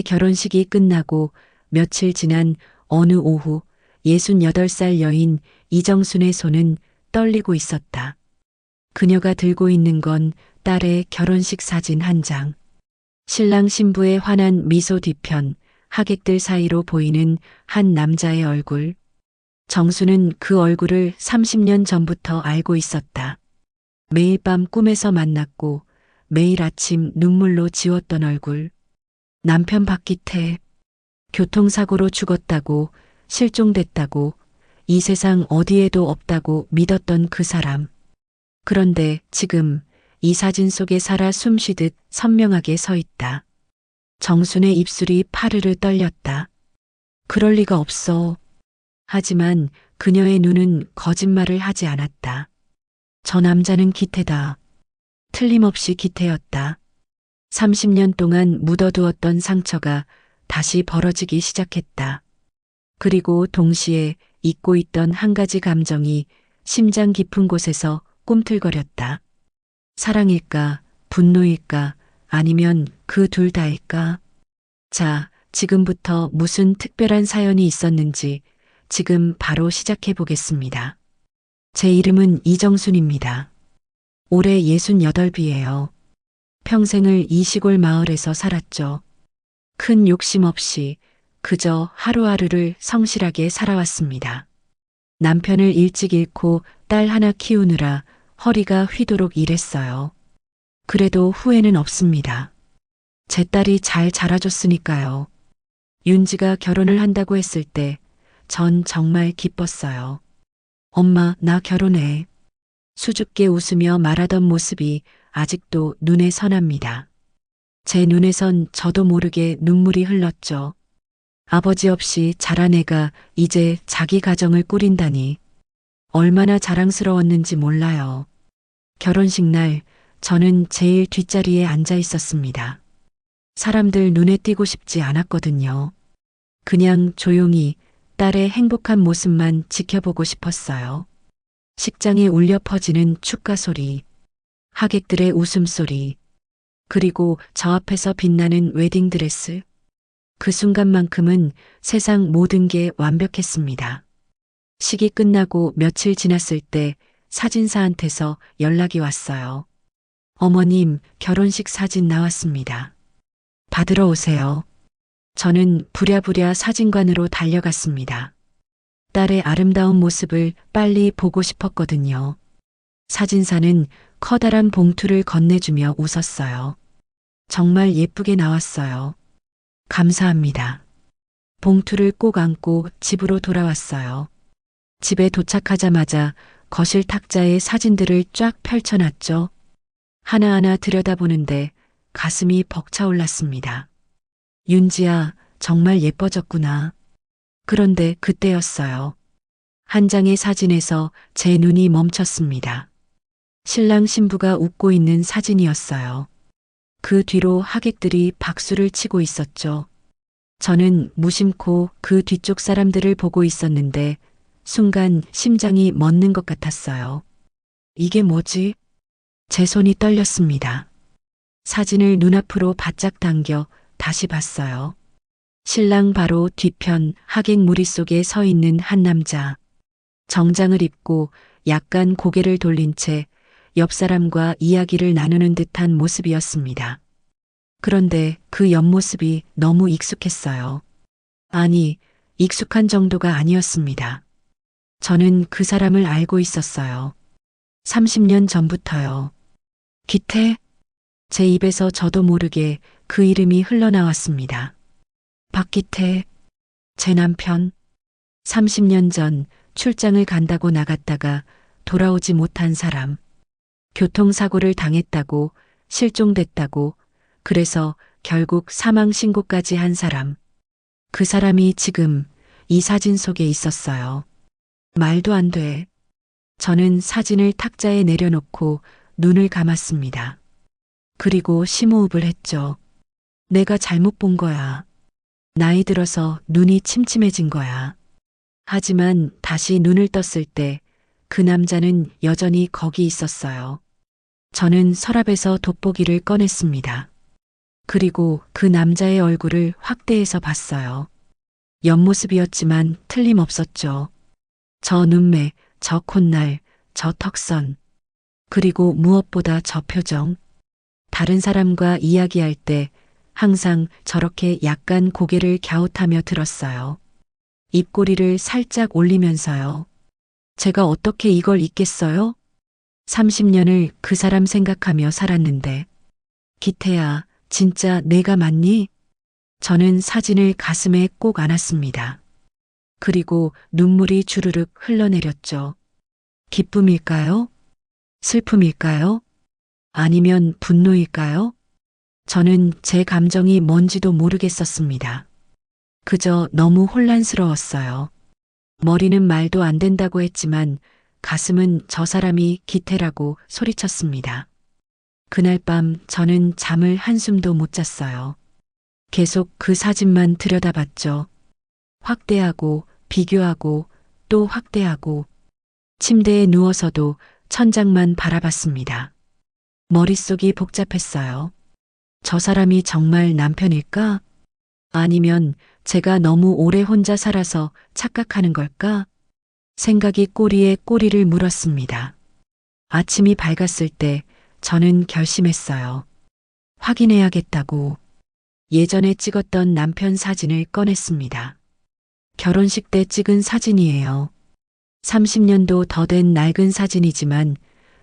결혼식이 끝나고 며칠 지난 어느 오후 68살 여인 이정순의 손은 떨리고 있었다. 그녀가 들고 있는 건 딸의 결혼식 사진 한 장. 신랑 신부의 환한 미소 뒤편 하객들 사이로 보이는 한 남자의 얼굴. 정수는 그 얼굴을 30년 전부터 알고 있었다. 매일 밤 꿈에서 만났고 매일 아침 눈물로 지웠던 얼굴. 남편 박기태. 교통사고로 죽었다고, 실종됐다고, 이 세상 어디에도 없다고 믿었던 그 사람. 그런데 지금 이 사진 속에 살아 숨쉬듯 선명하게 서 있다. 정순의 입술이 파르르 떨렸다. 그럴 리가 없어. 하지만 그녀의 눈은 거짓말을 하지 않았다. 저 남자는 기태다. 틀림없이 기태였다. 30년 동안 묻어두었던 상처가 다시 벌어지기 시작했다. 그리고 동시에 잊고 있던 한 가지 감정이 심장 깊은 곳에서 꿈틀거렸다. 사랑일까, 분노일까, 아니면 그 둘 다일까? 자, 지금부터 무슨 특별한 사연이 있었는지 지금 바로 시작해 보겠습니다. 제 이름은 이정순입니다. 올해 68이에요. 평생을 이 시골 마을에서 살았죠. 큰 욕심 없이 그저 하루하루를 성실하게 살아왔습니다. 남편을 일찍 잃고 딸 하나 키우느라 허리가 휘도록 일했어요. 그래도 후회는 없습니다. 제 딸이 잘 자라줬으니까요. 윤지가 결혼을 한다고 했을 때 전 정말 기뻤어요. 엄마, 나 결혼해. 수줍게 웃으며 말하던 모습이 아직도 눈에 선합니다. 제 눈에선 저도 모르게 눈물이 흘렀죠. 아버지 없이 자란 애가 이제 자기 가정을 꾸린다니 얼마나 자랑스러웠는지 몰라요. 결혼식 날 저는 제일 뒷자리에 앉아 있었습니다. 사람들 눈에 띄고 싶지 않았거든요. 그냥 조용히 딸의 행복한 모습만 지켜보고 싶었어요. 식장에 울려 퍼지는 축가 소리, 하객들의 웃음소리, 그리고 저 앞에서 빛나는 웨딩드레스. 그 순간만큼은 세상 모든 게 완벽했습니다. 식이 끝나고 며칠 지났을 때 사진사한테서 연락이 왔어요. 어머님, 결혼식 사진 나왔습니다. 받으러 오세요. 저는 부랴부랴 사진관으로 달려갔습니다. 딸의 아름다운 모습을 빨리 보고 싶었거든요. 사진사는 커다란 봉투를 건네주며 웃었어요. 정말 예쁘게 나왔어요. 감사합니다. 봉투를 꼭 안고 집으로 돌아왔어요. 집에 도착하자마자 거실 탁자에 사진들을 쫙 펼쳐놨죠. 하나하나 들여다보는데 가슴이 벅차올랐습니다. 윤지야, 정말 예뻐졌구나. 그런데 그때였어요. 한 장의 사진에서 제 눈이 멈췄습니다. 신랑 신부가 웃고 있는 사진이었어요. 그 뒤로 하객들이 박수를 치고 있었죠. 저는 무심코 그 뒤쪽 사람들을 보고 있었는데 순간 심장이 멎는 것 같았어요. 이게 뭐지? 제 손이 떨렸습니다. 사진을 눈앞으로 바짝 당겨 다시 봤어요. 신랑 바로 뒤편 하객 무리 속에 서 있는 한 남자. 정장을 입고 약간 고개를 돌린 채 옆 사람과 이야기를 나누는 듯한 모습이었습니다. 그런데 그 옆모습이 너무 익숙했어요. 아니, 익숙한 정도가 아니었습니다. 저는 그 사람을 알고 있었어요. 30년 전부터요. 기태? 제 입에서 저도 모르게 그 이름이 흘러나왔습니다. 박기태, 제 남편. 30년 전 출장을 간다고 나갔다가 돌아오지 못한 사람. 교통사고를 당했다고, 실종됐다고, 그래서 결국 사망 신고까지 한 사람. 그 사람이 지금 이 사진 속에 있었어요. 말도 안 돼. 저는 사진을 탁자에 내려놓고 눈을 감았습니다. 그리고 심호흡을 했죠. 내가 잘못 본 거야. 나이 들어서 눈이 침침해진 거야. 하지만 다시 눈을 떴을 때 그 남자는 여전히 거기 있었어요. 저는 서랍에서 돋보기를 꺼냈습니다. 그리고 그 남자의 얼굴을 확대해서 봤어요. 옆모습이었지만 틀림없었죠. 저 눈매, 저 콧날, 저 턱선. 그리고 무엇보다 저 표정. 다른 사람과 이야기할 때 항상 저렇게 약간 고개를 갸웃하며 들었어요. 입꼬리를 살짝 올리면서요. 제가 어떻게 이걸 잊겠어요? 30년을 그 사람 생각하며 살았는데. 기태야, 진짜 내가 맞니? 저는 사진을 가슴에 꼭 안았습니다. 그리고 눈물이 주르륵 흘러내렸죠. 기쁨일까요? 슬픔일까요? 아니면 분노일까요? 저는 제 감정이 뭔지도 모르겠었습니다. 그저 너무 혼란스러웠어요. 머리는 말도 안 된다고 했지만 가슴은 저 사람이 기태라고 소리쳤습니다. 그날 밤 저는 잠을 한숨도 못 잤어요. 계속 그 사진만 들여다봤죠. 확대하고 비교하고 또 확대하고 침대에 누워서도 천장만 바라봤습니다. 머릿속이 복잡했어요. 저 사람이 정말 남편일까? 아니면 제가 너무 오래 혼자 살아서 착각하는 걸까? 생각이 꼬리에 꼬리를 물었습니다. 아침이 밝았을 때 저는 결심했어요. 확인해야겠다고. 예전에 찍었던 남편 사진을 꺼냈습니다. 결혼식 때 찍은 사진이에요. 30년도 더 된 낡은 사진이지만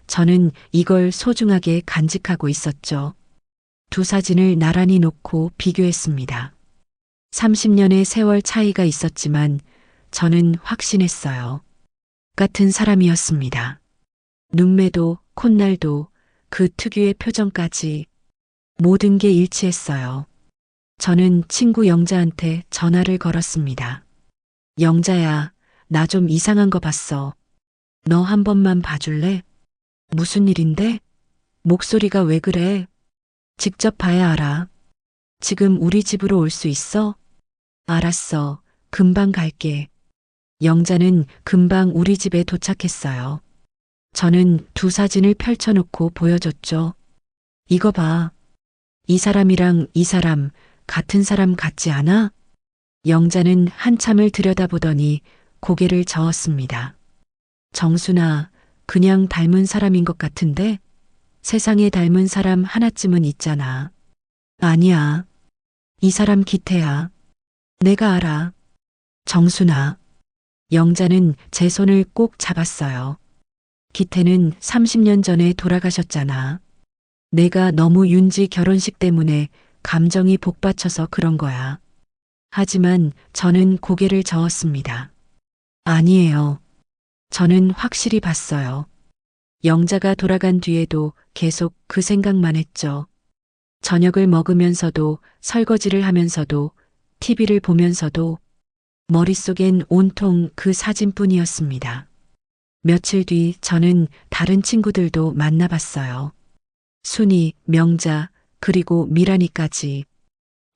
저는 이걸 소중하게 간직하고 있었죠. 두 사진을 나란히 놓고 비교했습니다. 30년의 세월 차이가 있었지만 저는 확신했어요. 같은 사람이었습니다. 눈매도 콧날도 그 특유의 표정까지 모든 게 일치했어요. 저는 친구 영자한테 전화를 걸었습니다. 영자야, 나 좀 이상한 거 봤어. 너 한 번만 봐줄래? 무슨 일인데? 목소리가 왜 그래? 직접 봐야 알아. 지금 우리 집으로 올 수 있어? 알았어. 금방 갈게. 영자는 금방 우리 집에 도착했어요. 저는 두 사진을 펼쳐놓고 보여줬죠. 이거 봐. 이 사람이랑 이 사람 같은 사람 같지 않아? 영자는 한참을 들여다보더니 고개를 저었습니다. 정순아, 그냥 닮은 사람인 것 같은데? 세상에 닮은 사람 하나쯤은 있잖아. 아니야. 이 사람 기태야. 내가 알아. 정순아. 영자는 제 손을 꼭 잡았어요. 기태는 30년 전에 돌아가셨잖아. 내가 너무 윤지 결혼식 때문에 감정이 복받쳐서 그런 거야. 하지만 저는 고개를 저었습니다. 아니에요. 저는 확실히 봤어요. 영자가 돌아간 뒤에도 계속 그 생각만 했죠. 저녁을 먹으면서도 설거지를 하면서도 TV를 보면서도 머릿속엔 온통 그 사진뿐이었습니다. 며칠 뒤 저는 다른 친구들도 만나봤어요. 순이, 명자, 그리고 미란이까지.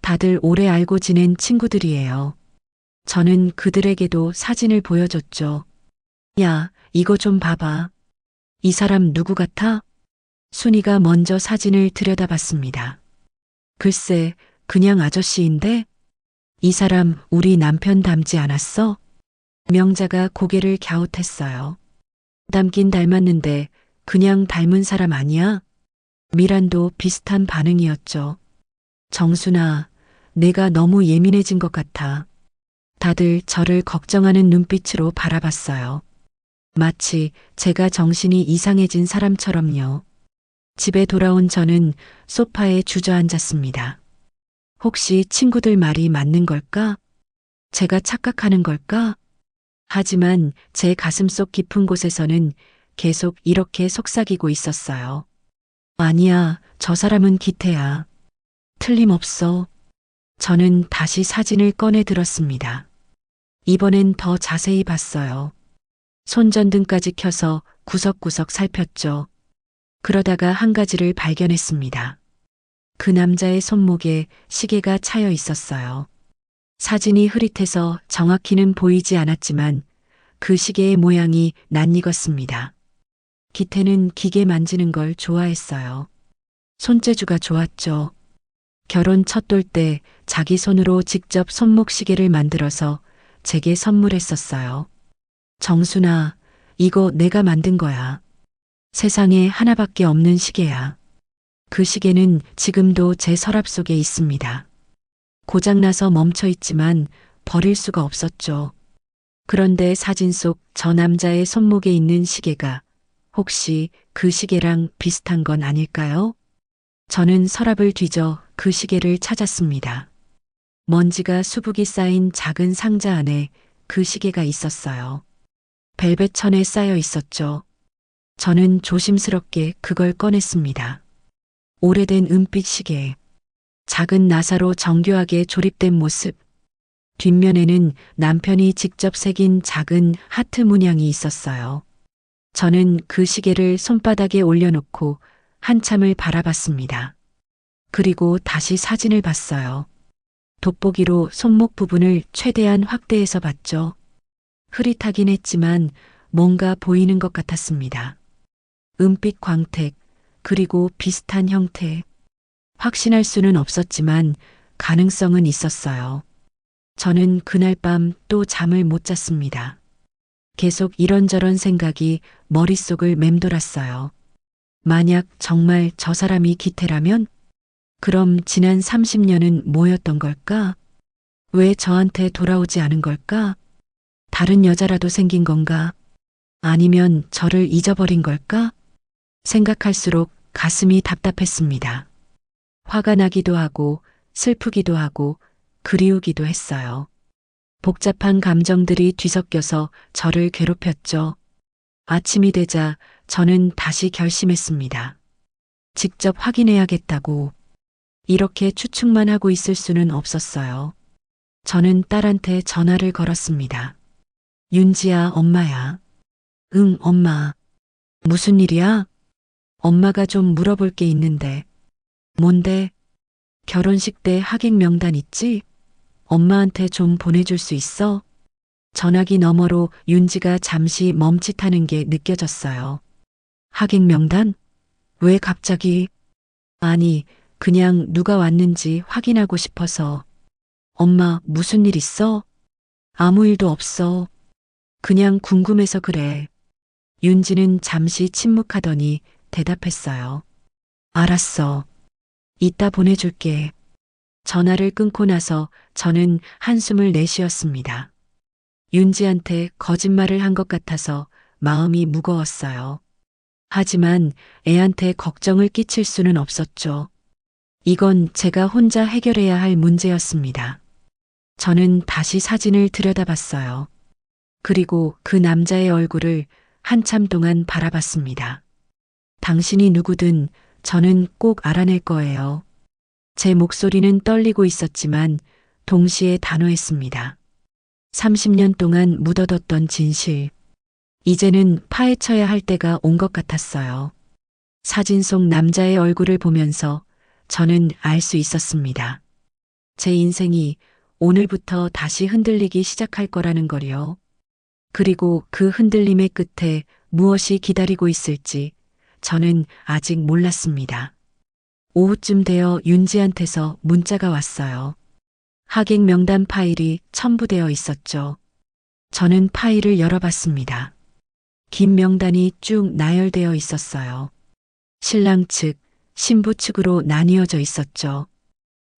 다들 오래 알고 지낸 친구들이에요. 저는 그들에게도 사진을 보여줬죠. 야, 이거 좀 봐봐. 이 사람 누구 같아? 순이가 먼저 사진을 들여다봤습니다. 글쎄, 그냥 아저씨인데? 이 사람 우리 남편 닮지 않았어? 명자가 고개를 갸웃했어요. 닮긴 닮았는데 그냥 닮은 사람 아니야? 미란도 비슷한 반응이었죠. 정순아, 내가 너무 예민해진 것 같아. 다들 저를 걱정하는 눈빛으로 바라봤어요. 마치 제가 정신이 이상해진 사람처럼요. 집에 돌아온 저는 소파에 주저앉았습니다. 혹시 친구들 말이 맞는 걸까? 제가 착각하는 걸까? 하지만 제 가슴속 깊은 곳에서는 계속 이렇게 속삭이고 있었어요. 아니야, 저 사람은 기태야. 틀림없어. 저는 다시 사진을 꺼내 들었습니다. 이번엔 더 자세히 봤어요. 손전등까지 켜서 구석구석 살폈죠. 그러다가 한 가지를 발견했습니다. 그 남자의 손목에 시계가 차여 있었어요. 사진이 흐릿해서 정확히는 보이지 않았지만 그 시계의 모양이 낯익었습니다. 기태는 기계 만지는 걸 좋아했어요. 손재주가 좋았죠. 결혼 첫 돌 때 자기 손으로 직접 손목시계를 만들어서 제게 선물했었어요. 정순아, 이거 내가 만든 거야. 세상에 하나밖에 없는 시계야. 그 시계는 지금도 제 서랍 속에 있습니다. 고장나서 멈춰 있지만 버릴 수가 없었죠. 그런데 사진 속 저 남자의 손목에 있는 시계가 혹시 그 시계랑 비슷한 건 아닐까요? 저는 서랍을 뒤져 그 시계를 찾았습니다. 먼지가 수북이 쌓인 작은 상자 안에 그 시계가 있었어요. 벨벳 천에 쌓여 있었죠. 저는 조심스럽게 그걸 꺼냈습니다. 오래된 은빛 시계, 작은 나사로 정교하게 조립된 모습, 뒷면에는 남편이 직접 새긴 작은 하트 문양이 있었어요. 저는 그 시계를 손바닥에 올려놓고 한참을 바라봤습니다. 그리고 다시 사진을 봤어요. 돋보기로 손목 부분을 최대한 확대해서 봤죠. 흐릿하긴 했지만 뭔가 보이는 것 같았습니다. 은빛 광택, 그리고 비슷한 형태. 확신할 수는 없었지만 가능성은 있었어요. 저는 그날 밤 또 잠을 못 잤습니다. 계속 이런저런 생각이 머릿속을 맴돌았어요. 만약 정말 저 사람이 기태라면? 그럼 지난 30년은 뭐였던 걸까? 왜 저한테 돌아오지 않은 걸까? 다른 여자라도 생긴 건가? 아니면 저를 잊어버린 걸까? 생각할수록 가슴이 답답했습니다. 화가 나기도 하고 슬프기도 하고 그리우기도 했어요. 복잡한 감정들이 뒤섞여서 저를 괴롭혔죠. 아침이 되자 저는 다시 결심했습니다. 직접 확인해야겠다고. 이렇게 추측만 하고 있을 수는 없었어요. 저는 딸한테 전화를 걸었습니다. 윤지야, 엄마야. 응, 엄마. 무슨 일이야? 엄마가 좀 물어볼 게 있는데. 뭔데? 결혼식 때 하객 명단 있지? 엄마한테 좀 보내줄 수 있어? 전화기 너머로 윤지가 잠시 멈칫하는 게 느껴졌어요. 하객 명단? 왜 갑자기? 아니, 그냥 누가 왔는지 확인하고 싶어서. 엄마, 무슨 일 있어? 아무 일도 없어. 그냥 궁금해서 그래. 윤지는 잠시 침묵하더니 대답했어요. 알았어. 이따 보내줄게. 전화를 끊고 나서 저는 한숨을 내쉬었습니다. 윤지한테 거짓말을 한 것 같아서 마음이 무거웠어요. 하지만 애한테 걱정을 끼칠 수는 없었죠. 이건 제가 혼자 해결해야 할 문제였습니다. 저는 다시 사진을 들여다봤어요. 그리고 그 남자의 얼굴을 한참 동안 바라봤습니다. 당신이 누구든 저는 꼭 알아낼 거예요. 제 목소리는 떨리고 있었지만 동시에 단호했습니다. 30년 동안 묻어뒀던 진실. 이제는 파헤쳐야 할 때가 온 것 같았어요. 사진 속 남자의 얼굴을 보면서 저는 알 수 있었습니다. 제 인생이 오늘부터 다시 흔들리기 시작할 거라는 거요. 그리고 그 흔들림의 끝에 무엇이 기다리고 있을지 저는 아직 몰랐습니다. 오후쯤 되어 윤지한테서 문자가 왔어요. 하객 명단 파일이 첨부되어 있었죠. 저는 파일을 열어봤습니다. 긴 명단이 쭉 나열되어 있었어요. 신랑 측, 신부 측으로 나뉘어져 있었죠.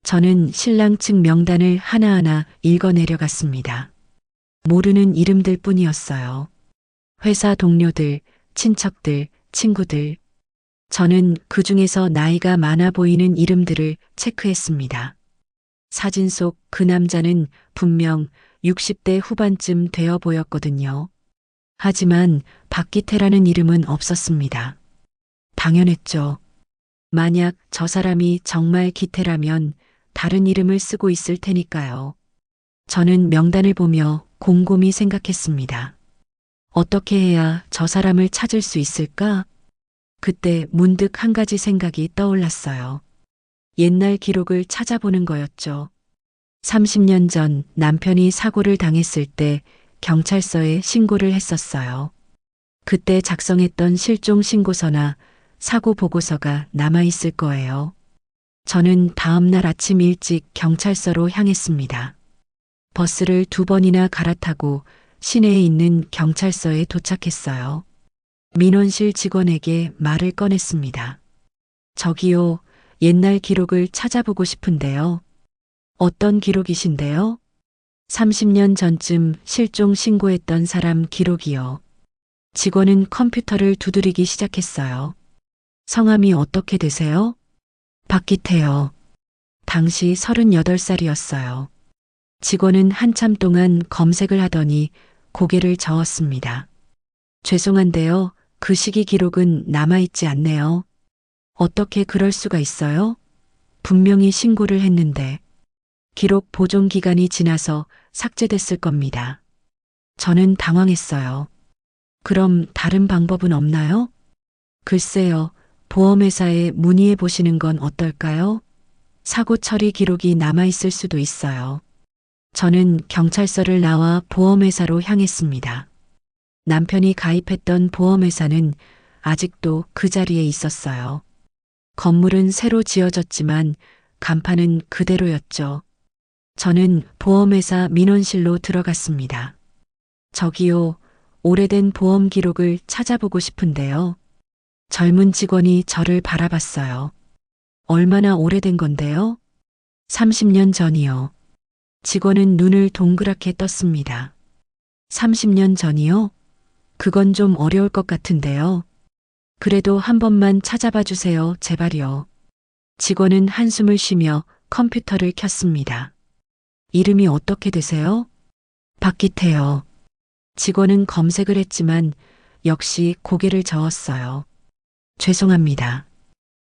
저는 신랑 측 명단을 하나하나 읽어내려갔습니다. 모르는 이름들 뿐이었어요. 회사 동료들, 친척들, 친구들. 저는 그 중에서 나이가 많아 보이는 이름들을 체크했습니다. 사진 속 그 남자는 분명 60대 후반쯤 되어 보였거든요. 하지만 박기태라는 이름은 없었습니다. 당연했죠. 만약 저 사람이 정말 기태라면 다른 이름을 쓰고 있을 테니까요. 저는 명단을 보며 곰곰이 생각했습니다. 어떻게 해야 저 사람을 찾을 수 있을까? 그때 문득 한 가지 생각이 떠올랐어요. 옛날 기록을 찾아보는 거였죠. 30년 전 남편이 사고를 당했을 때 경찰서에 신고를 했었어요. 그때 작성했던 실종 신고서나 사고 보고서가 남아있을 거예요. 저는 다음 날 아침 일찍 경찰서로 향했습니다. 버스를 2번이나 갈아타고 시내에 있는 경찰서에 도착했어요. 민원실 직원에게 말을 꺼냈습니다. 저기요, 옛날 기록을 찾아보고 싶은데요. 어떤 기록이신데요? 30년 전쯤 실종 신고했던 사람 기록이요. 직원은 컴퓨터를 두드리기 시작했어요. 성함이 어떻게 되세요? 박기태요. 당시 38살이었어요. 직원은 한참 동안 검색을 하더니 고개를 저었습니다. 죄송한데요. 그 시기 기록은 남아있지 않네요. 어떻게 그럴 수가 있어요? 분명히 신고를 했는데 기록 보존 기간이 지나서 삭제됐을 겁니다. 저는 당황했어요. 그럼 다른 방법은 없나요? 글쎄요. 보험회사에 문의해 보시는 건 어떨까요? 사고 처리 기록이 남아있을 수도 있어요. 저는 경찰서를 나와 보험회사로 향했습니다. 남편이 가입했던 보험회사는 아직도 그 자리에 있었어요. 건물은 새로 지어졌지만 간판은 그대로였죠. 저는 보험회사 민원실로 들어갔습니다. 저기요, 오래된 보험 기록을 찾아보고 싶은데요. 젊은 직원이 저를 바라봤어요. 얼마나 오래된 건데요? 30년 전이요. 직원은 눈을 동그랗게 떴습니다. 30년 전이요? 그건 좀 어려울 것 같은데요. 그래도 한 번만 찾아봐 주세요, 제발요. 직원은 한숨을 쉬며 컴퓨터를 켰습니다. 이름이 어떻게 되세요? 박기태요. 직원은 검색을 했지만 역시 고개를 저었어요. 죄송합니다.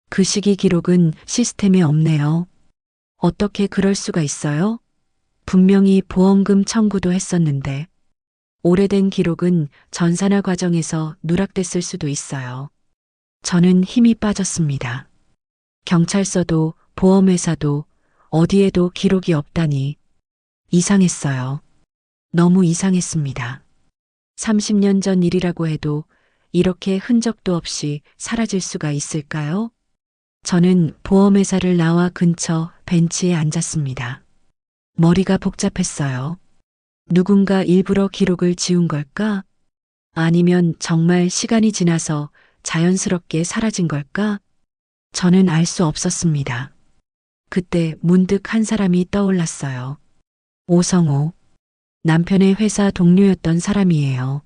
그 시기 기록은 시스템에 없네요. 어떻게 그럴 수가 있어요? 분명히 보험금 청구도 했었는데 오래된 기록은 전산화 과정에서 누락됐을 수도 있어요. 저는 힘이 빠졌습니다. 경찰서도 보험회사도 어디에도 기록이 없다니 이상했어요. 너무 이상했습니다. 30년 전 일이라고 해도 이렇게 흔적도 없이 사라질 수가 있을까요? 저는 보험회사를 나와 근처 벤치에 앉았습니다. 머리가 복잡했어요. 누군가 일부러 기록을 지운 걸까? 아니면 정말 시간이 지나서 자연스럽게 사라진 걸까? 저는 알 수 없었습니다. 그때 문득 한 사람이 떠올랐어요. 오성호. 남편의 회사 동료였던 사람이에요.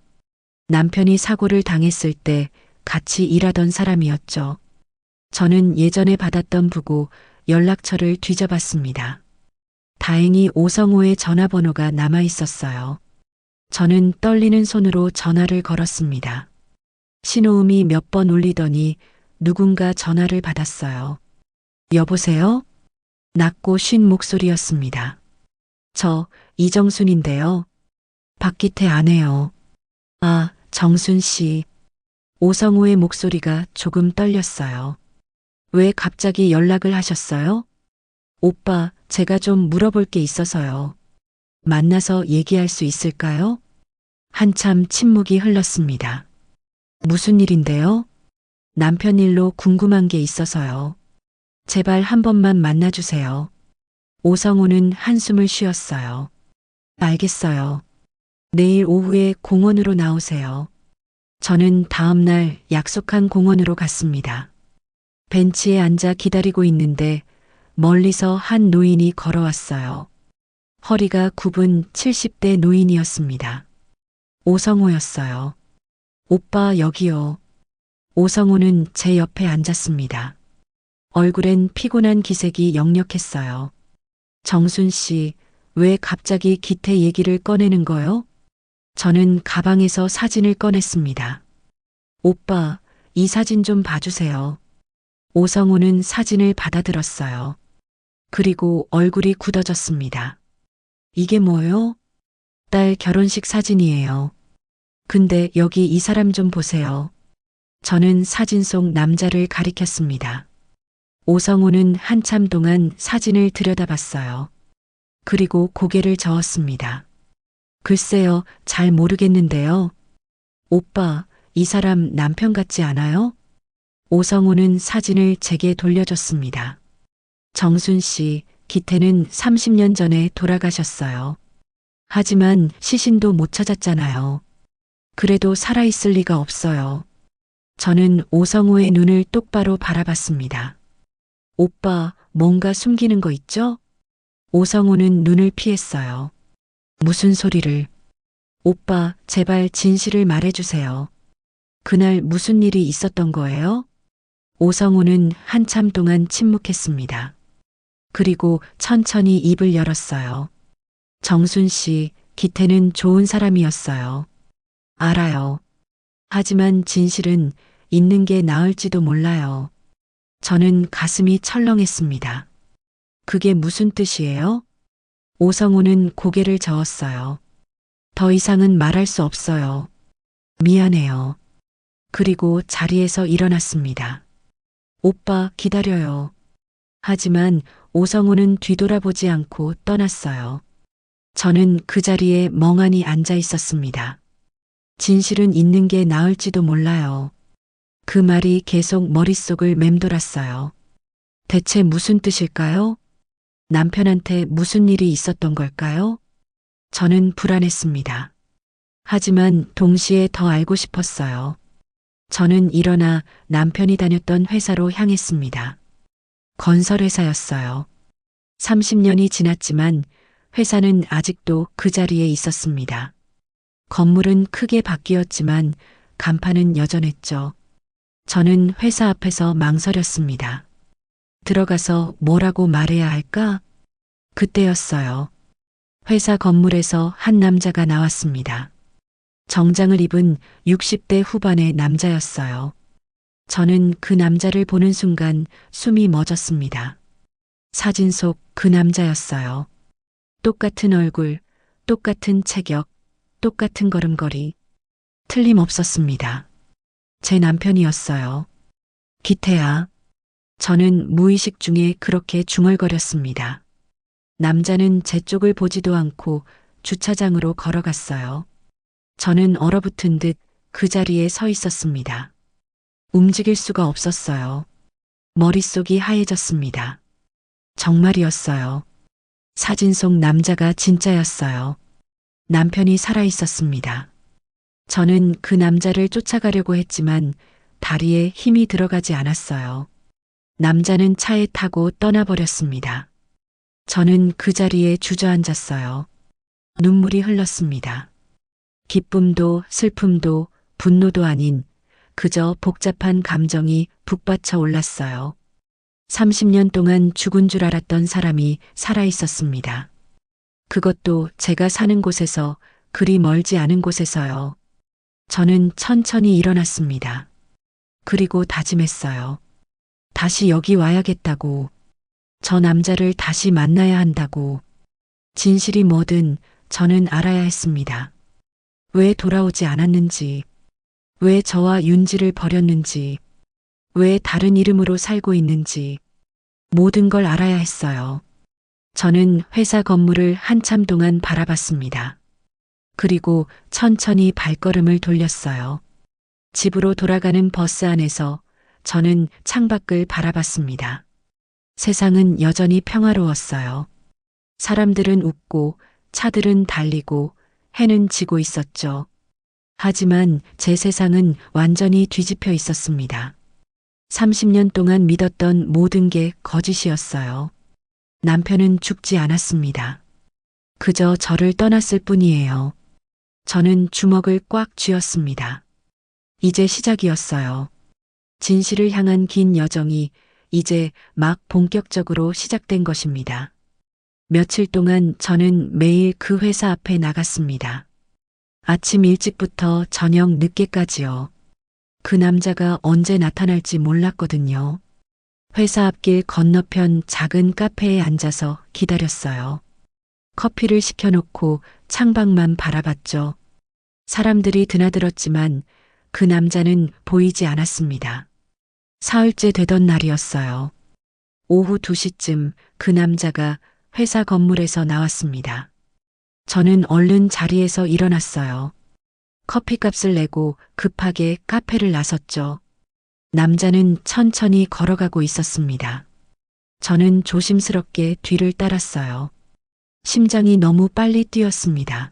남편이 사고를 당했을 때 같이 일하던 사람이었죠. 저는 예전에 받았던 부고 연락처를 뒤져봤습니다. 다행히 오성호의 전화번호가 남아 있었어요. 저는 떨리는 손으로 전화를 걸었습니다. 신호음이 몇 번 울리더니 누군가 전화를 받았어요. 여보세요? 낮고 쉰 목소리였습니다. 저 이정순인데요. 박기태 아내요. 아, 정순 씨. 오성호의 목소리가 조금 떨렸어요. 왜 갑자기 연락을 하셨어요? 오빠, 제가 좀 물어볼 게 있어서요. 만나서 얘기할 수 있을까요? 한참 침묵이 흘렀습니다. 무슨 일인데요? 남편 일로 궁금한 게 있어서요. 제발 한 번만 만나주세요. 오성호는 한숨을 쉬었어요. 알겠어요. 내일 오후에 공원으로 나오세요. 저는 다음 날 약속한 공원으로 갔습니다. 벤치에 앉아 기다리고 있는데 멀리서 한 노인이 걸어왔어요. 허리가 굽은 70대 노인이었습니다. 오성호였어요. 오빠 여기요. 오성호는 제 옆에 앉았습니다. 얼굴엔 피곤한 기색이 역력했어요. 정순 씨, 왜 갑자기 기태 얘기를 꺼내는 거요? 저는 가방에서 사진을 꺼냈습니다. 오빠, 이 사진 좀 봐주세요. 오성호는 사진을 받아들었어요. 그리고 얼굴이 굳어졌습니다. 이게 뭐요? 딸 결혼식 사진이에요. 근데 여기 이 사람 좀 보세요. 저는 사진 속 남자를 가리켰습니다. 오성호는 한참 동안 사진을 들여다봤어요. 그리고 고개를 저었습니다. 글쎄요, 잘 모르겠는데요. 오빠, 이 사람 남편 같지 않아요? 오성호는 사진을 제게 돌려줬습니다. 정순 씨, 기태는 30년 전에 돌아가셨어요. 하지만 시신도 못 찾았잖아요. 그래도 살아있을 리가 없어요. 저는 오성우의 눈을 똑바로 바라봤습니다. 오빠, 뭔가 숨기는 거 있죠? 오성우는 눈을 피했어요. 무슨 소리를? 오빠, 제발 진실을 말해주세요. 그날 무슨 일이 있었던 거예요? 오성우는 한참 동안 침묵했습니다. 그리고 천천히 입을 열었어요. 정순 씨, 기태는 좋은 사람이었어요. 알아요. 하지만 진실은 있는 게 나을지도 몰라요. 저는 가슴이 철렁했습니다. 그게 무슨 뜻이에요? 오성우는 고개를 저었어요. 더 이상은 말할 수 없어요. 미안해요. 그리고 자리에서 일어났습니다. 오빠, 기다려요. 하지만 오성우는 뒤돌아보지 않고 떠났어요. 저는 그 자리에 멍하니 앉아 있었습니다. 진실은 있는 게 나을지도 몰라요. 그 말이 계속 머릿속을 맴돌았어요. 대체 무슨 뜻일까요? 남편한테 무슨 일이 있었던 걸까요? 저는 불안했습니다. 하지만 동시에 더 알고 싶었어요. 저는 일어나 남편이 다녔던 회사로 향했습니다. 건설회사였어요. 30년이 지났지만 회사는 아직도 그 자리에 있었습니다. 건물은 크게 바뀌었지만 간판은 여전했죠. 저는 회사 앞에서 망설였습니다. 들어가서 뭐라고 말해야 할까? 그때였어요. 회사 건물에서 한 남자가 나왔습니다. 정장을 입은 60대 후반의 남자였어요. 저는 그 남자를 보는 순간 숨이 멎었습니다. 사진 속 그 남자였어요. 똑같은 얼굴, 똑같은 체격, 똑같은 걸음걸이. 틀림없었습니다. 제 남편이었어요. 기태야. 저는 무의식 중에 그렇게 중얼거렸습니다. 남자는 제 쪽을 보지도 않고 주차장으로 걸어갔어요. 저는 얼어붙은 듯 그 자리에 서 있었습니다. 움직일 수가 없었어요. 머릿속이 하얘졌습니다. 정말이었어요. 사진 속 남자가 진짜였어요. 남편이 살아 있었습니다. 저는 그 남자를 쫓아가려고 했지만 다리에 힘이 들어가지 않았어요. 남자는 차에 타고 떠나버렸습니다. 저는 그 자리에 주저앉았어요. 눈물이 흘렀습니다. 기쁨도 슬픔도 분노도 아닌 그저 복잡한 감정이 북받쳐 올랐어요. 30년 동안 죽은 줄 알았던 사람이 살아 있었습니다. 그것도 제가 사는 곳에서 그리 멀지 않은 곳에서요. 저는 천천히 일어났습니다. 그리고 다짐했어요. 다시 여기 와야겠다고. 저 남자를 다시 만나야 한다고. 진실이 뭐든 저는 알아야 했습니다. 왜 돌아오지 않았는지, 왜 저와 윤지를 버렸는지, 왜 다른 이름으로 살고 있는지, 모든 걸 알아야 했어요. 저는 회사 건물을 한참 동안 바라봤습니다. 그리고 천천히 발걸음을 돌렸어요. 집으로 돌아가는 버스 안에서 저는 창밖을 바라봤습니다. 세상은 여전히 평화로웠어요. 사람들은 웃고 차들은 달리고 해는 지고 있었죠. 하지만 제 세상은 완전히 뒤집혀 있었습니다. 30년 동안 믿었던 모든 게 거짓이었어요. 남편은 죽지 않았습니다. 그저 저를 떠났을 뿐이에요. 저는 주먹을 꽉 쥐었습니다. 이제 시작이었어요. 진실을 향한 긴 여정이 이제 막 본격적으로 시작된 것입니다. 며칠 동안 저는 매일 그 회사 앞에 나갔습니다. 아침 일찍부터 저녁 늦게까지요. 그 남자가 언제 나타날지 몰랐거든요. 회사 앞길 건너편 작은 카페에 앉아서 기다렸어요. 커피를 시켜놓고 창밖만 바라봤죠. 사람들이 드나들었지만 그 남자는 보이지 않았습니다. 사흘째 되던 날이었어요. 오후 2시쯤 그 남자가 회사 건물에서 나왔습니다. 저는 얼른 자리에서 일어났어요. 커피값을 내고 급하게 카페를 나섰죠. 남자는 천천히 걸어가고 있었습니다. 저는 조심스럽게 뒤를 따랐어요. 심장이 너무 빨리 뛰었습니다.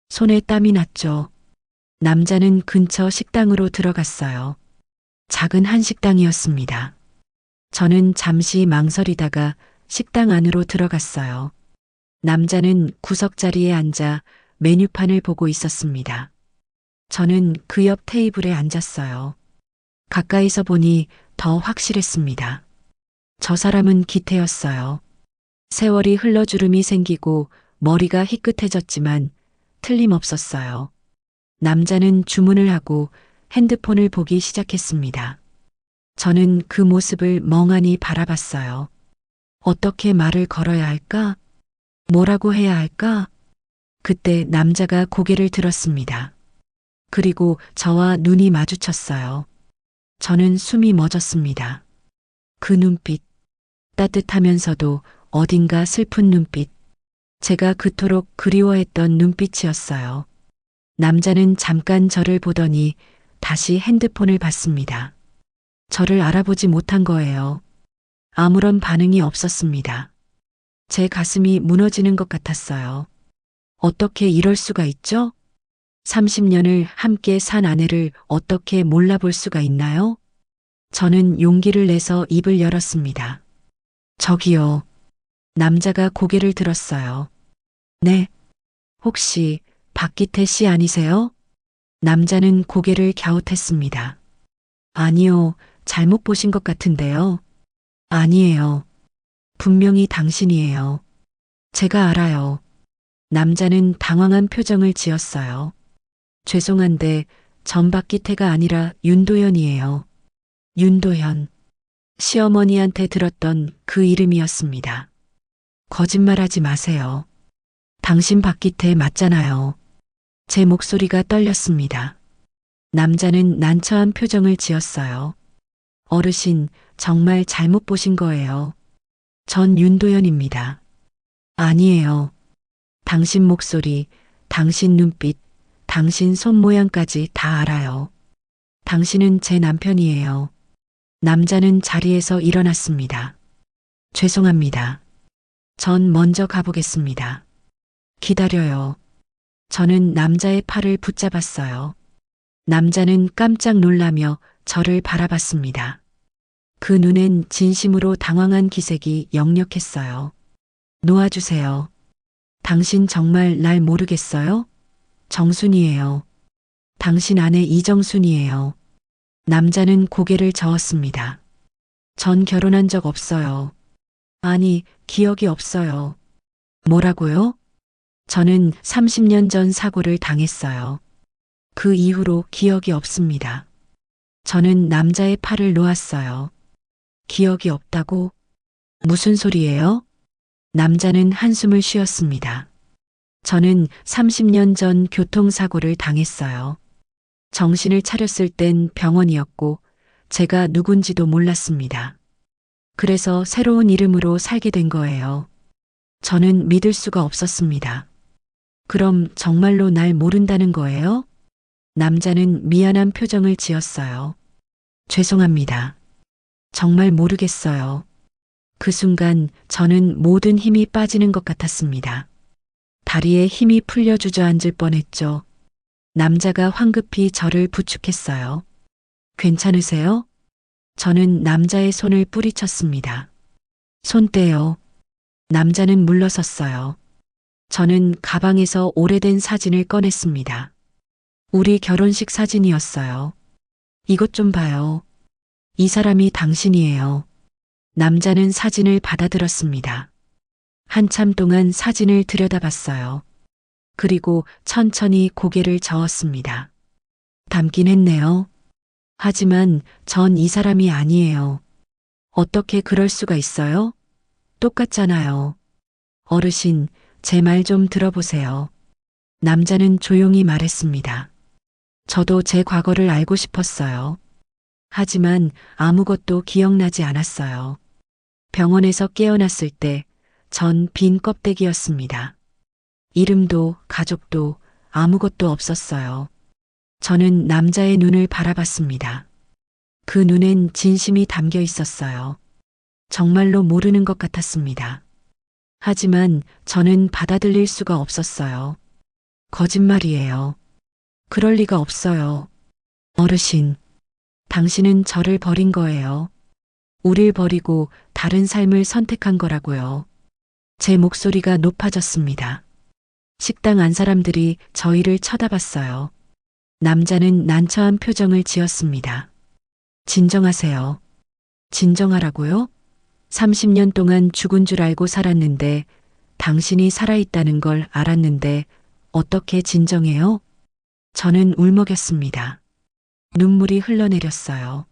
손에 땀이 났죠. 남자는 근처 식당으로 들어갔어요. 작은 한식당이었습니다. 저는 잠시 망설이다가 식당 안으로 들어갔어요. 남자는 구석자리에 앉아 메뉴판을 보고 있었습니다. 저는 그 옆 테이블에 앉았어요. 가까이서 보니 더 확실했습니다. 저 사람은 기태였어요. 세월이 흘러 주름이 생기고 머리가 희끗해졌지만 틀림없었어요. 남자는 주문을 하고 핸드폰을 보기 시작했습니다. 저는 그 모습을 멍하니 바라봤어요. 어떻게 말을 걸어야 할까? 뭐라고 해야 할까? 그때 남자가 고개를 들었습니다. 그리고 저와 눈이 마주쳤어요. 저는 숨이 멎었습니다. 그 눈빛, 따뜻하면서도 어딘가 슬픈 눈빛, 제가 그토록 그리워했던 눈빛이었어요. 남자는 잠깐 저를 보더니 다시 핸드폰을 봤습니다. 저를 알아보지 못한 거예요. 아무런 반응이 없었습니다. 제 가슴이 무너지는 것 같았어요. 어떻게 이럴 수가 있죠? 30년을 함께 산 아내를 어떻게 몰라볼 수가 있나요? 저는 용기를 내서 입을 열었습니다. 저기요. 남자가 고개를 들었어요. 네. 혹시 박기태 씨 아니세요? 남자는 고개를 갸웃했습니다. 아니요. 잘못 보신 것 같은데요. 아니에요. 분명히 당신이에요. 제가 알아요. 남자는 당황한 표정을 지었어요. 죄송한데 전 박기태가 아니라 윤도현이에요. 윤도현. 시어머니한테 들었던 그 이름이었습니다. 거짓말하지 마세요. 당신 박기태 맞잖아요. 제 목소리가 떨렸습니다. 남자는 난처한 표정을 지었어요. 어르신, 정말 잘못 보신 거예요. 전 윤도현입니다. 아니에요. 당신 목소리, 당신 눈빛, 당신 손 모양까지 다 알아요. 당신은 제 남편이에요. 남자는 자리에서 일어났습니다. 죄송합니다. 전 먼저 가보겠습니다. 기다려요. 저는 남자의 팔을 붙잡았어요. 남자는 깜짝 놀라며 저를 바라봤습니다. 그 눈엔 진심으로 당황한 기색이 역력했어요. 놓아주세요. 당신 정말 날 모르겠어요? 정순이에요. 당신 아내 이정순이에요. 남자는 고개를 저었습니다. 전 결혼한 적 없어요. 아니, 기억이 없어요. 뭐라고요? 저는 30년 전 사고를 당했어요. 그 이후로 기억이 없습니다. 저는 남자의 팔을 놓았어요. 기억이 없다고? 무슨 소리예요? 남자는 한숨을 쉬었습니다. 저는 30년 전 교통사고를 당했어요. 정신을 차렸을 땐 병원이었고 제가 누군지도 몰랐습니다. 그래서 새로운 이름으로 살게 된 거예요. 저는 믿을 수가 없었습니다. 그럼 정말로 날 모른다는 거예요? 남자는 미안한 표정을 지었어요. 죄송합니다. 정말 모르겠어요. 그 순간 저는 모든 힘이 빠지는 것 같았습니다. 다리에 힘이 풀려 주저앉을 뻔했죠. 남자가 황급히 저를 부축했어요. 괜찮으세요? 저는 남자의 손을 뿌리쳤습니다. 손 떼요. 남자는 물러섰어요. 저는 가방에서 오래된 사진을 꺼냈습니다. 우리 결혼식 사진이었어요. 이것 좀 봐요. 이 사람이 당신이에요. 남자는 사진을 받아들었습니다. 한참 동안 사진을 들여다봤어요. 그리고 천천히 고개를 저었습니다. 닮긴 했네요. 하지만 전 이 사람이 아니에요. 어떻게 그럴 수가 있어요? 똑같잖아요. 어르신, 제 말 좀 들어보세요. 남자는 조용히 말했습니다. 저도 제 과거를 알고 싶었어요. 하지만 아무것도 기억나지 않았어요. 병원에서 깨어났을 때 전 빈 껍데기였습니다. 이름도 가족도 아무것도 없었어요. 저는 남자의 눈을 바라봤습니다. 그 눈엔 진심이 담겨 있었어요. 정말로 모르는 것 같았습니다. 하지만 저는 받아들일 수가 없었어요. 거짓말이에요. 그럴 리가 없어요. 어르신, 당신은 저를 버린 거예요. 우릴 버리고 다른 삶을 선택한 거라고요. 제 목소리가 높아졌습니다. 식당 안 사람들이 저희를 쳐다봤어요. 남자는 난처한 표정을 지었습니다. 진정하세요. 진정하라고요? 30년 동안 죽은 줄 알고 살았는데 당신이 살아있다는 걸 알았는데 어떻게 진정해요? 저는 울먹였습니다. 눈물이 흘러내렸어요.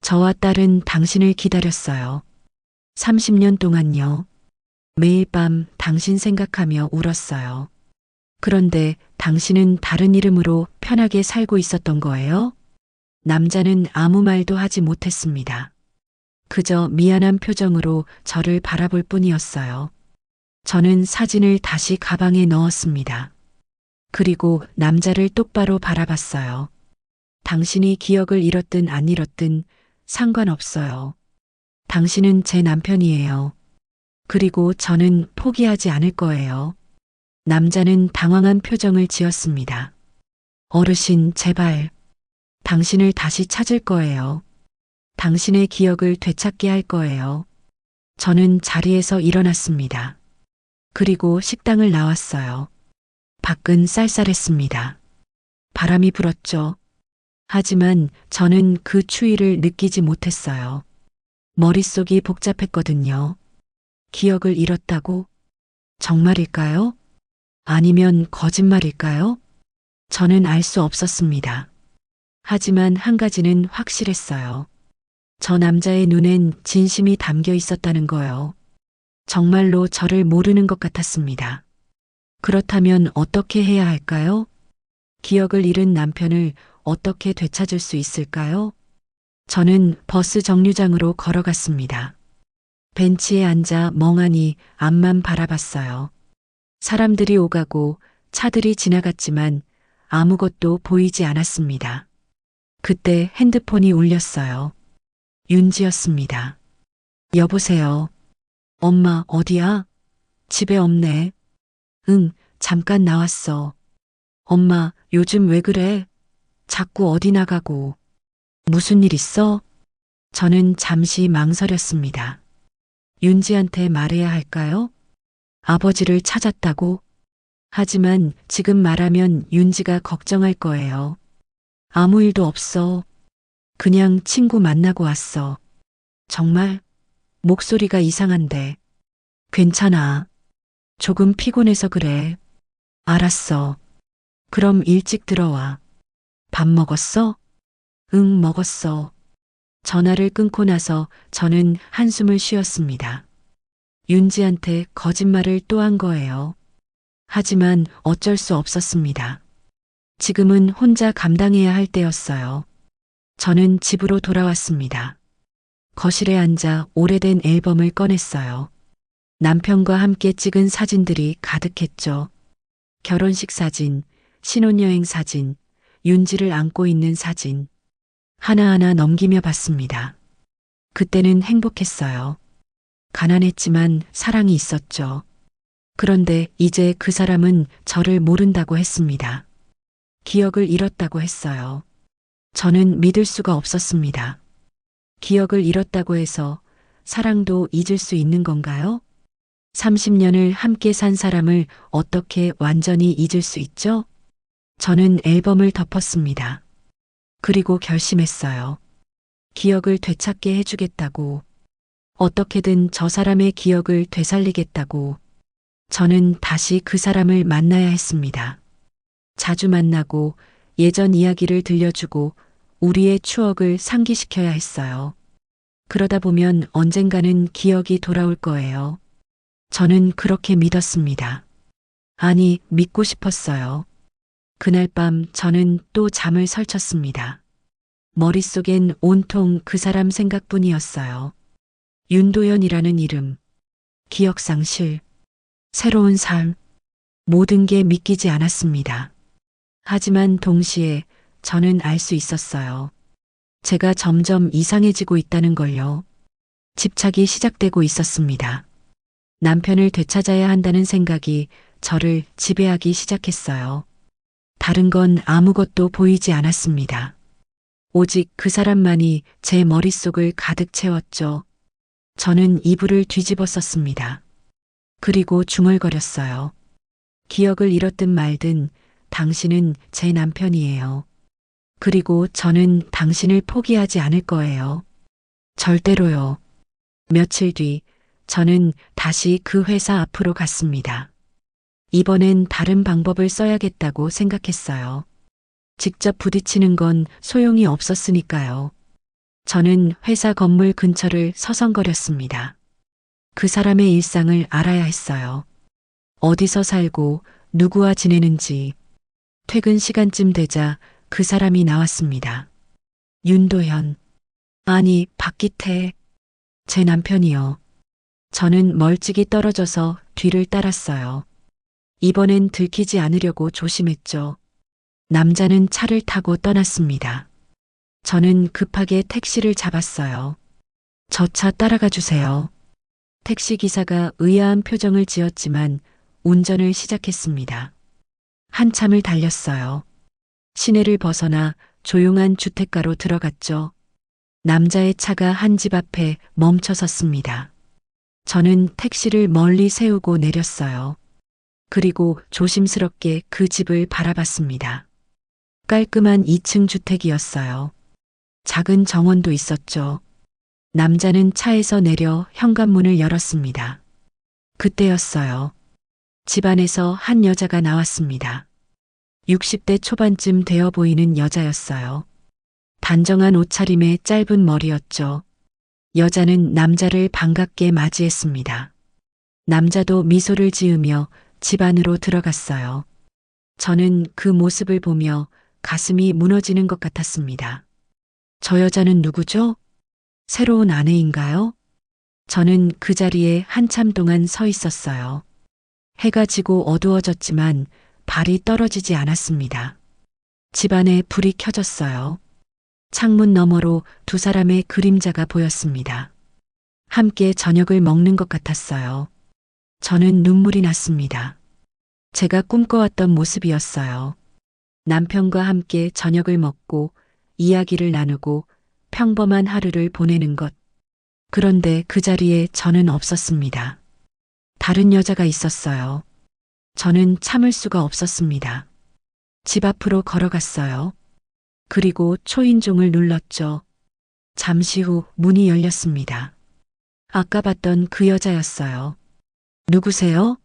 저와 딸은 당신을 기다렸어요. 30년 동안요. 매일 밤 당신 생각하며 울었어요. 그런데 당신은 다른 이름으로 편하게 살고 있었던 거예요? 남자는 아무 말도 하지 못했습니다. 그저 미안한 표정으로 저를 바라볼 뿐이었어요. 저는 사진을 다시 가방에 넣었습니다. 그리고 남자를 똑바로 바라봤어요. 당신이 기억을 잃었든 안 잃었든 상관없어요. 당신은 제 남편이에요. 그리고 저는 포기하지 않을 거예요. 남자는 당황한 표정을 지었습니다. 어르신, 제발. 당신을 다시 찾을 거예요. 당신의 기억을 되찾게 할 거예요. 저는 자리에서 일어났습니다. 그리고 식당을 나왔어요. 밖은 쌀쌀했습니다. 바람이 불었죠. 하지만 저는 그 추위를 느끼지 못했어요. 머릿속이 복잡했거든요. 기억을 잃었다고? 정말일까요? 아니면 거짓말일까요? 저는 알 수 없었습니다. 하지만 한 가지는 확실했어요. 저 남자의 눈엔 진심이 담겨 있었다는 거요. 정말로 저를 모르는 것 같았습니다. 그렇다면 어떻게 해야 할까요? 기억을 잃은 남편을 어떻게 되찾을 수 있을까요? 저는 버스 정류장으로 걸어갔습니다. 벤치에 앉아 멍하니 앞만 바라봤어요. 사람들이 오가고 차들이 지나갔지만 아무것도 보이지 않았습니다. 그때 핸드폰이 울렸어요. 윤지였습니다. 여보세요. 엄마, 어디야? 집에 없네. 응, 잠깐 나왔어. 엄마, 요즘 왜 그래? 자꾸 어디 나가고. 무슨 일 있어? 저는 잠시 망설였습니다. 윤지한테 말해야 할까요? 아버지를 찾았다고? 하지만 지금 말하면 윤지가 걱정할 거예요. 아무 일도 없어. 그냥 친구 만나고 왔어. 정말? 목소리가 이상한데. 괜찮아. 조금 피곤해서 그래. 알았어. 그럼 일찍 들어와. 밥 먹었어? 응, 먹었어. 전화를 끊고 나서 저는 한숨을 쉬었습니다. 윤지한테 거짓말을 또 한 거예요. 하지만 어쩔 수 없었습니다. 지금은 혼자 감당해야 할 때였어요. 저는 집으로 돌아왔습니다. 거실에 앉아 오래된 앨범을 꺼냈어요. 남편과 함께 찍은 사진들이 가득했죠. 결혼식 사진, 신혼여행 사진, 윤지를 안고 있는 사진. 하나하나 넘기며 봤습니다. 그때는 행복했어요. 가난했지만 사랑이 있었죠. 그런데 이제 그 사람은 저를 모른다고 했습니다. 기억을 잃었다고 했어요. 저는 믿을 수가 없었습니다. 기억을 잃었다고 해서 사랑도 잊을 수 있는 건가요? 30년을 함께 산 사람을 어떻게 완전히 잊을 수 있죠? 저는 앨범을 덮었습니다. 그리고 결심했어요. 기억을 되찾게 해주겠다고. 어떻게든 저 사람의 기억을 되살리겠다고. 저는 다시 그 사람을 만나야 했습니다. 자주 만나고 예전 이야기를 들려주고 우리의 추억을 상기시켜야 했어요. 그러다 보면 언젠가는 기억이 돌아올 거예요. 저는 그렇게 믿었습니다. 아니, 믿고 싶었어요. 그날 밤 저는 또 잠을 설쳤습니다. 머릿속엔 온통 그 사람 생각뿐이었어요. 윤도현이라는 이름, 기억상실, 새로운 삶, 모든 게 믿기지 않았습니다. 하지만 동시에 저는 알 수 있었어요. 제가 점점 이상해지고 있다는 걸요. 집착이 시작되고 있었습니다. 남편을 되찾아야 한다는 생각이 저를 지배하기 시작했어요. 다른 건 아무것도 보이지 않았습니다. 오직 그 사람만이 제 머릿속을 가득 채웠죠. 저는 이불을 뒤집었었습니다. 그리고 중얼거렸어요. 기억을 잃었든 말든 당신은 제 남편이에요. 그리고 저는 당신을 포기하지 않을 거예요. 절대로요. 며칠 뒤 저는 다시 그 회사 앞으로 갔습니다. 이번엔 다른 방법을 써야겠다고 생각했어요. 직접 부딪히는 건 소용이 없었으니까요. 저는 회사 건물 근처를 서성거렸습니다. 그 사람의 일상을 알아야 했어요. 어디서 살고 누구와 지내는지. 퇴근 시간쯤 되자 그 사람이 나왔습니다. 윤도현. 아니, 박기태. 제 남편이요. 저는 멀찍이 떨어져서 뒤를 따랐어요. 이번엔 들키지 않으려고 조심했죠. 남자는 차를 타고 떠났습니다. 저는 급하게 택시를 잡았어요. 저 차 따라가 주세요. 택시 기사가 의아한 표정을 지었지만 운전을 시작했습니다. 한참을 달렸어요. 시내를 벗어나 조용한 주택가로 들어갔죠. 남자의 차가 한 집 앞에 멈춰 섰습니다. 저는 택시를 멀리 세우고 내렸어요. 그리고 조심스럽게 그 집을 바라봤습니다. 깔끔한 2층 주택이었어요. 작은 정원도 있었죠. 남자는 차에서 내려 현관문을 열었습니다. 그때였어요. 집 안에서 한 여자가 나왔습니다. 60대 초반쯤 되어 보이는 여자였어요. 단정한 옷차림에 짧은 머리였죠. 여자는 남자를 반갑게 맞이했습니다. 남자도 미소를 지으며 집 안으로 들어갔어요. 저는 그 모습을 보며 가슴이 무너지는 것 같았습니다. 저 여자는 누구죠? 새로운 아내인가요? 저는 그 자리에 한참 동안 서 있었어요. 해가 지고 어두워졌지만 발이 떨어지지 않았습니다. 집 안에 불이 켜졌어요. 창문 너머로 두 사람의 그림자가 보였습니다. 함께 저녁을 먹는 것 같았어요. 저는 눈물이 났습니다. 제가 꿈꿔왔던 모습이었어요. 남편과 함께 저녁을 먹고 이야기를 나누고 평범한 하루를 보내는 것. 그런데 그 자리에 저는 없었습니다. 다른 여자가 있었어요. 저는 참을 수가 없었습니다. 집 앞으로 걸어갔어요. 그리고 초인종을 눌렀죠. 잠시 후 문이 열렸습니다. 아까 봤던 그 여자였어요. 누구세요?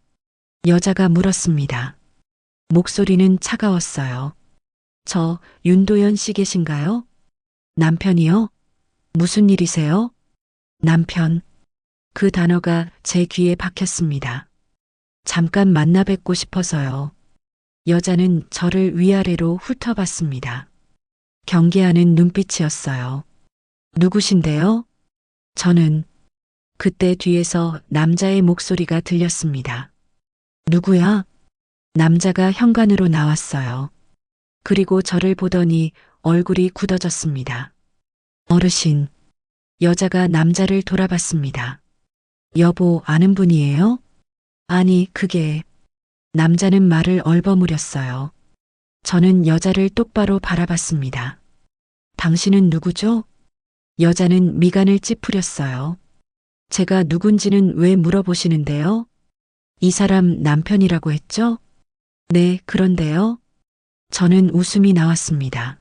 여자가 물었습니다. 목소리는 차가웠어요. 저 윤도현 씨 계신가요? 남편이요? 무슨 일이세요? 남편. 그 단어가 제 귀에 박혔습니다. 잠깐 만나 뵙고 싶어서요. 여자는 저를 위아래로 훑어봤습니다. 경계하는 눈빛이었어요. 누구신데요? 저는. 그때 뒤에서 남자의 목소리가 들렸습니다. 누구야? 남자가 현관으로 나왔어요. 그리고 저를 보더니 얼굴이 굳어졌습니다. 어르신. 여자가 남자를 돌아봤습니다. 여보, 아는 분이에요? 아니, 그게. 남자는 말을 얼버무렸어요. 저는 여자를 똑바로 바라봤습니다. 당신은 누구죠? 여자는 미간을 찌푸렸어요. 제가 누군지는 왜 물어보시는데요? 이 사람 남편이라고 했죠? 네, 그런데요. 저는 웃음이 나왔습니다.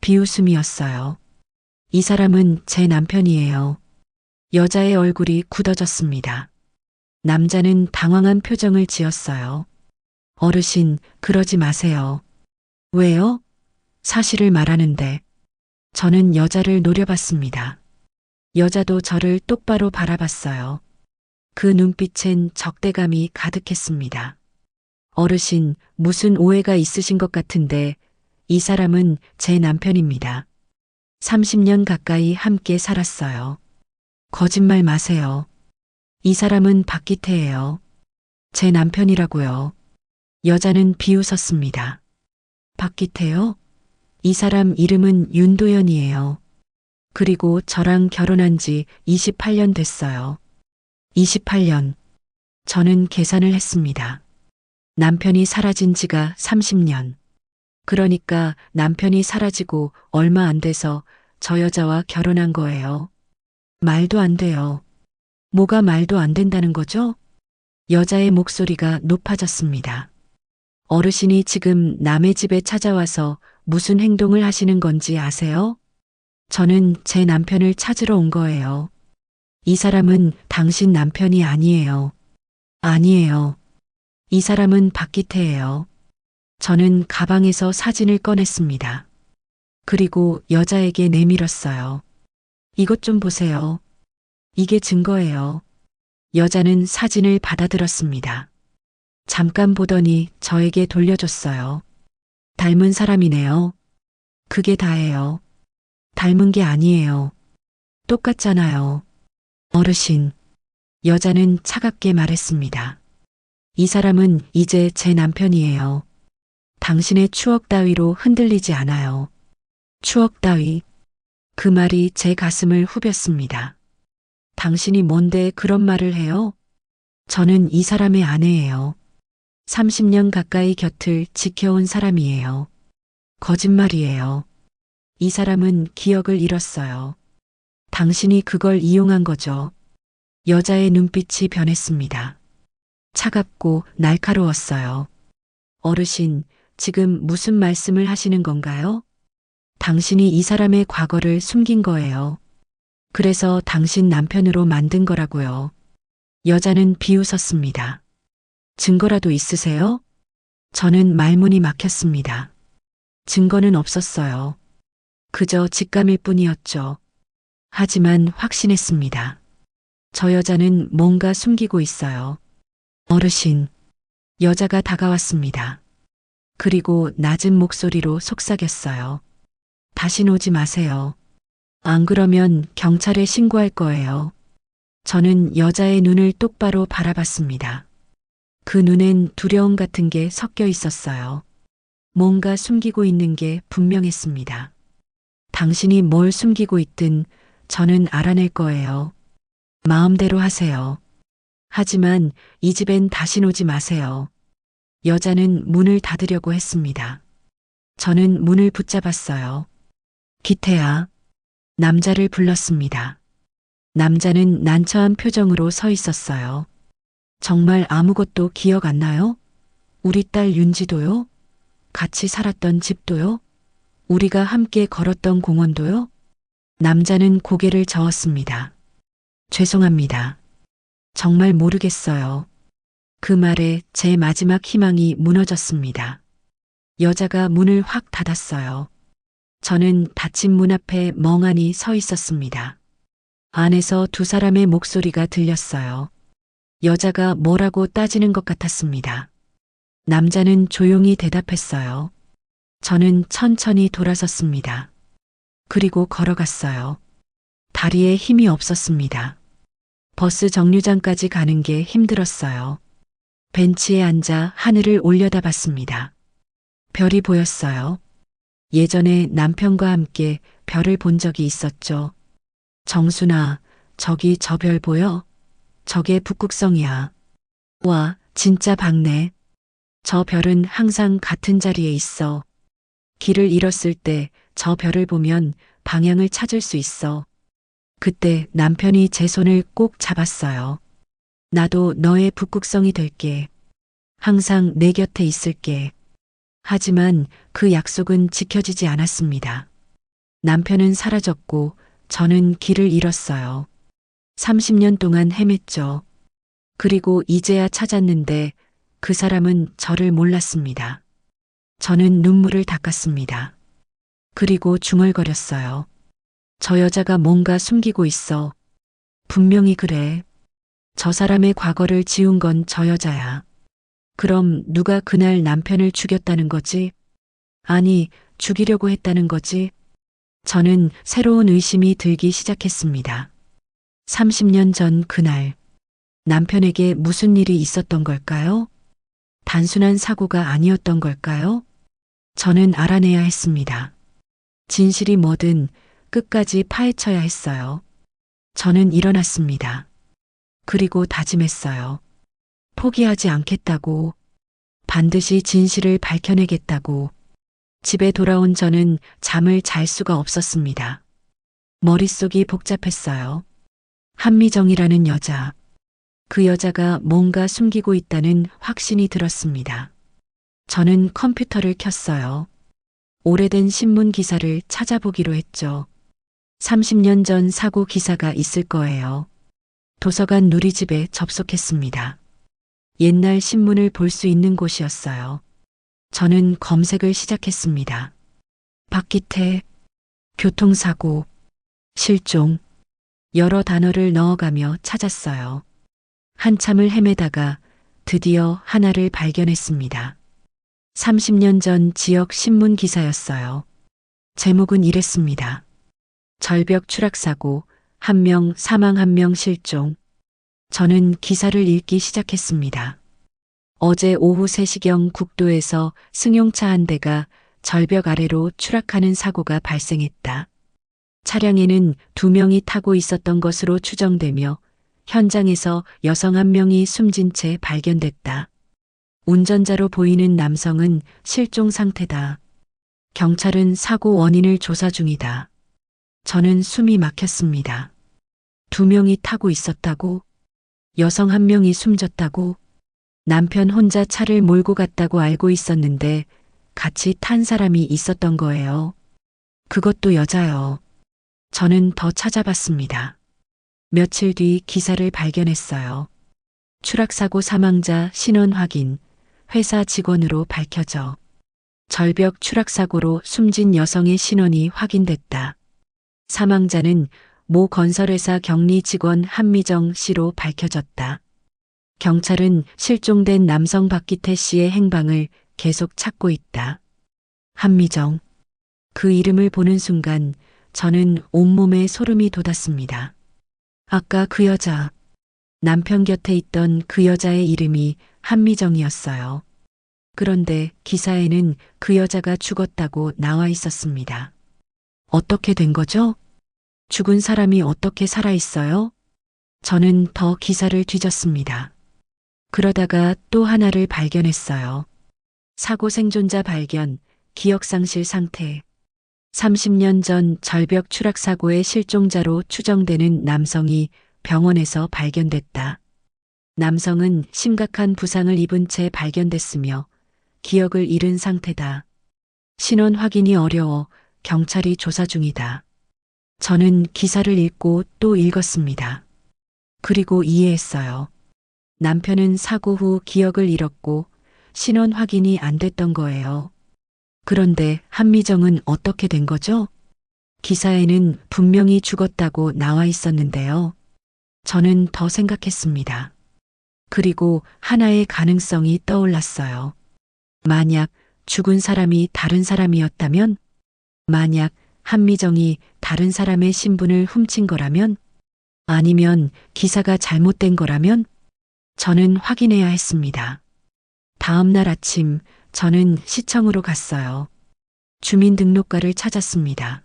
비웃음이었어요. 이 사람은 제 남편이에요. 여자의 얼굴이 굳어졌습니다. 남자는 당황한 표정을 지었어요. 어르신, 그러지 마세요. 왜요? 사실을 말하는데. 저는 여자를 노려봤습니다. 여자도 저를 똑바로 바라봤어요. 그 눈빛엔 적대감이 가득했습니다. 어르신, 무슨 오해가 있으신 것 같은데 이 사람은 제 남편입니다. 30년 가까이 함께 살았어요. 거짓말 마세요. 이 사람은 박기태예요. 제 남편이라고요. 여자는 비웃었습니다. 박기태요? 이 사람 이름은 윤도현이에요. 그리고 저랑 결혼한 지 28년 됐어요. 28년. 저는 계산을 했습니다. 남편이 사라진 지가 30년. 그러니까 남편이 사라지고 얼마 안 돼서 저 여자와 결혼한 거예요. 말도 안 돼요. 뭐가 말도 안 된다는 거죠? 여자의 목소리가 높아졌습니다. 어르신이 지금 남의 집에 찾아와서 무슨 행동을 하시는 건지 아세요? 저는 제 남편을 찾으러 온 거예요. 이 사람은 당신 남편이 아니에요. 아니에요. 이 사람은 박기태예요. 저는 가방에서 사진을 꺼냈습니다. 그리고 여자에게 내밀었어요. 이것 좀 보세요. 이게 증거예요. 여자는 사진을 받아들었습니다. 잠깐 보더니 저에게 돌려줬어요. 닮은 사람이네요. 그게 다예요. 닮은 게 아니에요. 똑같잖아요. 어르신. 여자는 차갑게 말했습니다. 이 사람은 이제 제 남편이에요. 당신의 추억 따위로 흔들리지 않아요. 추억 따위. 그 말이 제 가슴을 후볐습니다. 당신이 뭔데 그런 말을 해요? 저는 이 사람의 아내예요. 30년 가까이 곁을 지켜온 사람이에요. 거짓말이에요. 이 사람은 기억을 잃었어요. 당신이 그걸 이용한 거죠. 여자의 눈빛이 변했습니다. 차갑고 날카로웠어요. 어르신, 지금 무슨 말씀을 하시는 건가요? 당신이 이 사람의 과거를 숨긴 거예요. 그래서 당신 남편으로 만든 거라고요. 여자는 비웃었습니다. 증거라도 있으세요? 저는 말문이 막혔습니다. 증거는 없었어요. 그저 직감일 뿐이었죠. 하지만 확신했습니다. 저 여자는 뭔가 숨기고 있어요. 어르신. 여자가 다가왔습니다. 그리고 낮은 목소리로 속삭였어요. 다신 오지 마세요. 안 그러면 경찰에 신고할 거예요. 저는 여자의 눈을 똑바로 바라봤습니다. 그 눈엔 두려움 같은 게 섞여 있었어요. 뭔가 숨기고 있는 게 분명했습니다. 당신이 뭘 숨기고 있든 저는 알아낼 거예요. 마음대로 하세요. 하지만 이 집엔 다신 오지 마세요. 여자는 문을 닫으려고 했습니다. 저는 문을 붙잡았어요. 기태야. 남자를 불렀습니다. 남자는 난처한 표정으로 서 있었어요. 정말 아무것도 기억 안 나요? 우리 딸 윤지도요? 같이 살았던 집도요? 우리가 함께 걸었던 공원도요? 남자는 고개를 저었습니다. 죄송합니다. 정말 모르겠어요. 그 말에 제 마지막 희망이 무너졌습니다. 여자가 문을 확 닫았어요. 저는 닫힌 문 앞에 멍하니 서 있었습니다. 안에서 두 사람의 목소리가 들렸어요. 여자가 뭐라고 따지는 것 같았습니다. 남자는 조용히 대답했어요. 저는 천천히 돌아섰습니다. 그리고 걸어갔어요. 다리에 힘이 없었습니다. 버스 정류장까지 가는 게 힘들었어요. 벤치에 앉아 하늘을 올려다봤습니다. 별이 보였어요. 예전에 남편과 함께 별을 본 적이 있었죠. 정순아, 저기 저 별 보여? 저게 북극성이야. 와, 진짜 밝네. 저 별은 항상 같은 자리에 있어. 길을 잃었을 때 저 별을 보면 방향을 찾을 수 있어. 그때 남편이 제 손을 꼭 잡았어요. 나도 너의 북극성이 될게. 항상 내 곁에 있을게. 하지만 그 약속은 지켜지지 않았습니다. 남편은 사라졌고 저는 길을 잃었어요. 30년 동안 헤맸죠. 그리고 이제야 찾았는데 그 사람은 저를 몰랐습니다. 저는 눈물을 닦았습니다. 그리고 중얼거렸어요. 저 여자가 뭔가 숨기고 있어. 분명히 그래. 저 사람의 과거를 지운 건 저 여자야. 그럼 누가 그날 남편을 죽였다는 거지? 아니, 죽이려고 했다는 거지? 저는 새로운 의심이 들기 시작했습니다. 30년 전 그날, 남편에게 무슨 일이 있었던 걸까요? 단순한 사고가 아니었던 걸까요? 저는 알아내야 했습니다. 진실이 뭐든 끝까지 파헤쳐야 했어요. 저는 일어났습니다. 그리고 다짐했어요. 포기하지 않겠다고, 반드시 진실을 밝혀내겠다고. 집에 돌아온 저는 잠을 잘 수가 없었습니다. 머릿속이 복잡했어요. 한미정이라는 여자. 그 여자가 뭔가 숨기고 있다는 확신이 들었습니다. 저는 컴퓨터를 켰어요. 오래된 신문 기사를 찾아보기로 했죠. 30년 전 사고 기사가 있을 거예요. 도서관 누리집에 접속했습니다. 옛날 신문을 볼 수 있는 곳이었어요. 저는 검색을 시작했습니다. 박기태, 교통사고, 실종, 여러 단어를 넣어가며 찾았어요. 한참을 헤매다가 드디어 하나를 발견했습니다. 30년 전 지역 신문 기사였어요. 제목은 이랬습니다. 절벽 추락사고, 1명 사망 1명 실종. 저는 기사를 읽기 시작했습니다. 어제 오후 3시경 국도에서 승용차 한 대가 절벽 아래로 추락하는 사고가 발생했다. 차량에는 2명이 타고 있었던 것으로 추정되며 현장에서 여성 1명이 숨진 채 발견됐다. 운전자로 보이는 남성은 실종 상태다. 경찰은 사고 원인을 조사 중이다. 저는 숨이 막혔습니다. 2명이 타고 있었다고? 여성 1명이 숨졌다고? 남편 혼자 차를 몰고 갔다고 알고 있었는데 같이 탄 사람이 있었던 거예요. 그것도 여자요. 저는 더 찾아봤습니다. 며칠 뒤 기사를 발견했어요. 추락사고 사망자 신원 확인, 회사 직원으로 밝혀져. 절벽 추락사고로 숨진 여성의 신원이 확인됐다. 사망자는 모 건설회사 격리 직원 한미정 씨로 밝혀졌다. 경찰은 실종된 남성 박기태 씨의 행방을 계속 찾고 있다. 한미정. 그 이름을 보는 순간 저는 온몸에 소름이 돋았습니다. 아까 그 여자, 남편 곁에 있던 그 여자의 이름이 한미정이었어요. 그런데 기사에는 그 여자가 죽었다고 나와 있었습니다. 어떻게 된 거죠? 죽은 사람이 어떻게 살아 있어요? 저는 더 기사를 뒤졌습니다. 그러다가 또 하나를 발견했어요. 사고 생존자 발견, 기억상실 상태. 30년 전 절벽 추락 사고의 실종자로 추정되는 남성이 병원에서 발견됐다. 남성은 심각한 부상을 입은 채 발견됐으며 기억을 잃은 상태다. 신원 확인이 어려워 경찰이 조사 중이다. 저는 기사를 읽고 또 읽었습니다. 그리고 이해했어요. 남편은 사고 후 기억을 잃었고 신원 확인이 안 됐던 거예요. 그런데 한미정은 어떻게 된 거죠? 기사에는 분명히 죽었다고 나와 있었는데요. 저는 더 생각했습니다. 그리고 하나의 가능성이 떠올랐어요. 만약 죽은 사람이 다른 사람이었다면? 만약 한미정이 다른 사람의 신분을 훔친 거라면? 아니면 기사가 잘못된 거라면? 저는 확인해야 했습니다. 다음 날 아침 저는 시청으로 갔어요. 주민등록과를 찾았습니다.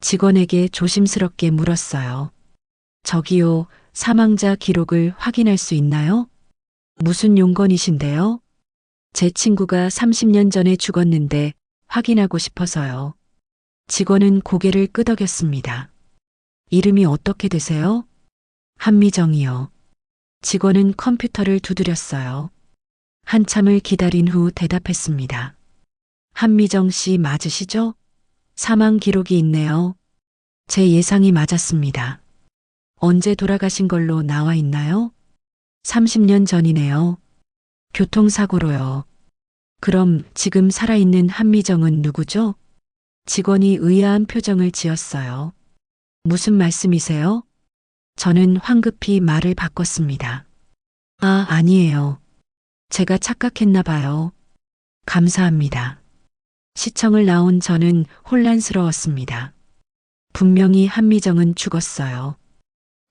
직원에게 조심스럽게 물었어요. 저기요, 사망자 기록을 확인할 수 있나요? 무슨 용건이신데요? 제 친구가 30년 전에 죽었는데 확인하고 싶어서요. 직원은 고개를 끄덕였습니다. 이름이 어떻게 되세요? 한미정이요. 직원은 컴퓨터를 두드렸어요. 한참을 기다린 후 대답했습니다. 한미정 씨 맞으시죠? 사망 기록이 있네요. 제 예상이 맞았습니다. 언제 돌아가신 걸로 나와 있나요? 30년 전이네요. 교통사고로요. 그럼 지금 살아있는 한미정은 누구죠? 직원이 의아한 표정을 지었어요. 무슨 말씀이세요? 저는 황급히 말을 바꿨습니다. 아, 아니에요. 제가 착각했나 봐요. 감사합니다. 시청을 나온 저는 혼란스러웠습니다. 분명히 한미정은 죽었어요.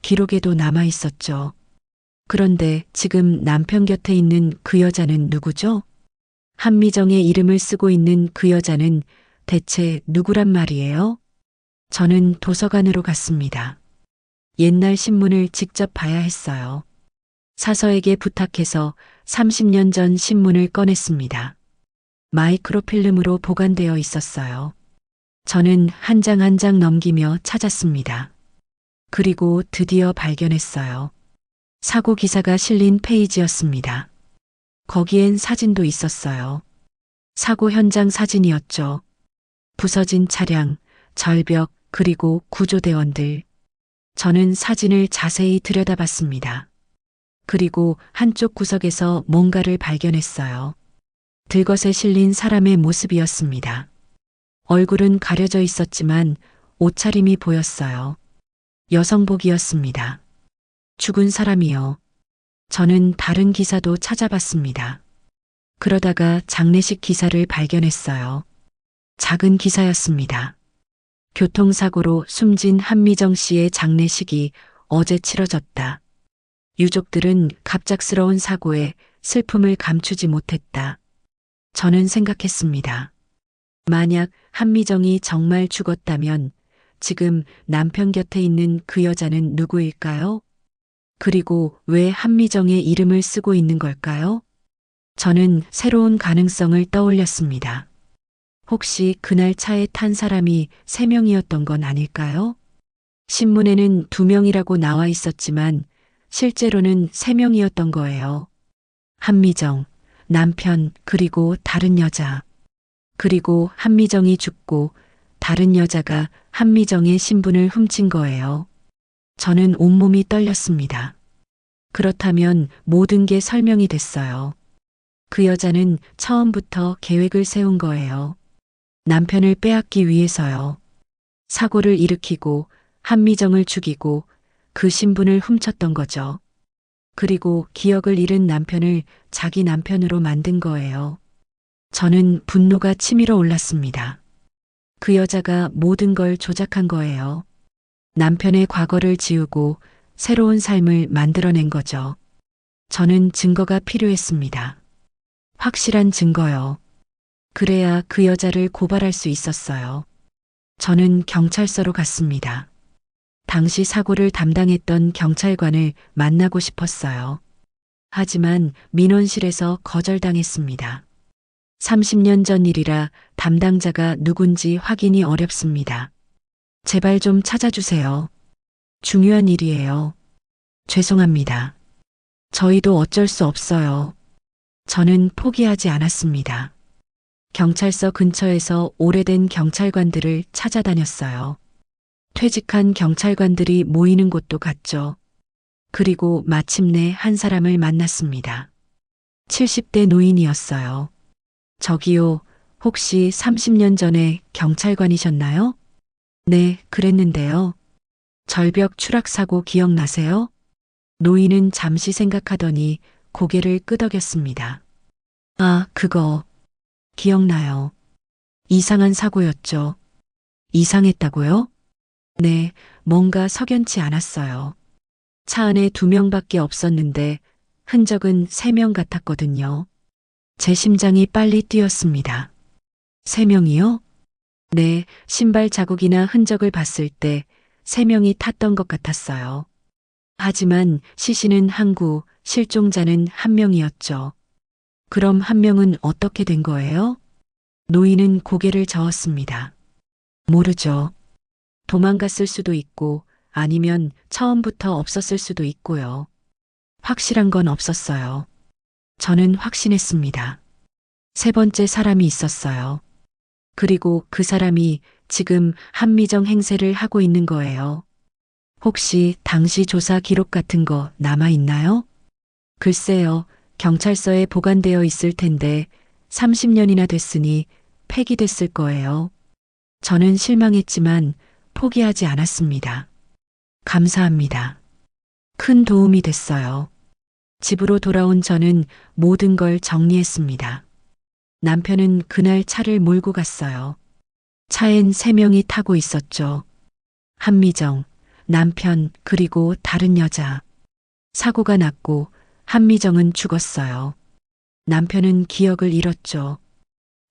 기록에도 남아 있었죠. 그런데 지금 남편 곁에 있는 그 여자는 누구죠? 한미정의 이름을 쓰고 있는 그 여자는 대체 누구란 말이에요? 저는 도서관으로 갔습니다. 옛날 신문을 직접 봐야 했어요. 사서에게 부탁해서 30년 전 신문을 꺼냈습니다. 마이크로필름으로 보관되어 있었어요. 저는 한 장 한 장 넘기며 찾았습니다. 그리고 드디어 발견했어요. 사고 기사가 실린 페이지였습니다. 거기엔 사진도 있었어요. 사고 현장 사진이었죠. 부서진 차량, 절벽, 그리고 구조대원들. 저는 사진을 자세히 들여다봤습니다. 그리고 한쪽 구석에서 뭔가를 발견했어요. 들것에 실린 사람의 모습이었습니다. 얼굴은 가려져 있었지만 옷차림이 보였어요. 여성복이었습니다. 죽은 사람이요. 저는 다른 기사도 찾아봤습니다. 그러다가 장례식 기사를 발견했어요. 작은 기사였습니다. 교통사고로 숨진 한미정 씨의 장례식이 어제 치러졌다. 유족들은 갑작스러운 사고에 슬픔을 감추지 못했다. 저는 생각했습니다. 만약 한미정이 정말 죽었다면 지금 남편 곁에 있는 그 여자는 누구일까요? 그리고 왜 한미정의 이름을 쓰고 있는 걸까요? 저는 새로운 가능성을 떠올렸습니다. 혹시 그날 차에 탄 사람이 3명이었던 건 아닐까요? 신문에는 2명이라고 나와 있었지만 실제로는 3명이었던 거예요. 한미정, 남편, 그리고 다른 여자. 그리고 한미정이 죽고 다른 여자가 한미정의 신분을 훔친 거예요. 저는 온몸이 떨렸습니다. 그렇다면 모든 게 설명이 됐어요. 그 여자는 처음부터 계획을 세운 거예요. 남편을 빼앗기 위해서요. 사고를 일으키고 한미정을 죽이고 그 신분을 훔쳤던 거죠. 그리고 기억을 잃은 남편을 자기 남편으로 만든 거예요. 저는 분노가 치밀어 올랐습니다. 그 여자가 모든 걸 조작한 거예요. 남편의 과거를 지우고 새로운 삶을 만들어낸 거죠. 저는 증거가 필요했습니다. 확실한 증거요. 그래야 그 여자를 고발할 수 있었어요. 저는 경찰서로 갔습니다. 당시 사고를 담당했던 경찰관을 만나고 싶었어요. 하지만 민원실에서 거절당했습니다. 30년 전 일이라 담당자가 누군지 확인이 어렵습니다. 제발 좀 찾아주세요. 중요한 일이에요. 죄송합니다. 저희도 어쩔 수 없어요. 저는 포기하지 않았습니다. 경찰서 근처에서 오래된 경찰관들을 찾아다녔어요. 퇴직한 경찰관들이 모이는 곳도 갔죠. 그리고 마침내 한 사람을 만났습니다. 70대 노인이었어요. 저기요, 혹시 30년 전에 경찰관이셨나요? 네, 그랬는데요. 절벽 추락사고 기억나세요? 노인은 잠시 생각하더니 고개를 끄덕였습니다. 아, 그거. 기억나요. 이상한 사고였죠. 이상했다고요? 네, 뭔가 석연치 않았어요. 차 안에 2명밖에 없었는데 흔적은 3명 같았거든요. 제 심장이 빨리 뛰었습니다. 3명이요? 네, 신발 자국이나 흔적을 봤을 때 3명이 탔던 것 같았어요. 하지만 시신은 한 구, 실종자는 1명이었죠. 그럼 1명은 어떻게 된 거예요? 노인은 고개를 저었습니다. 모르죠. 도망갔을 수도 있고 아니면 처음부터 없었을 수도 있고요. 확실한 건 없었어요. 저는 확신했습니다. 3번째 사람이 있었어요. 그리고 그 사람이 지금 한미정 행세를 하고 있는 거예요. 혹시 당시 조사 기록 같은 거 남아 있나요? 글쎄요, 경찰서에 보관되어 있을 텐데 30년이나 됐으니 폐기됐을 거예요. 저는 실망했지만 포기하지 않았습니다. 감사합니다. 큰 도움이 됐어요. 집으로 돌아온 저는 모든 걸 정리했습니다. 남편은 그날 차를 몰고 갔어요. 차엔 3명이 타고 있었죠. 한미정, 남편, 그리고 다른 여자. 사고가 났고 한미정은 죽었어요. 남편은 기억을 잃었죠.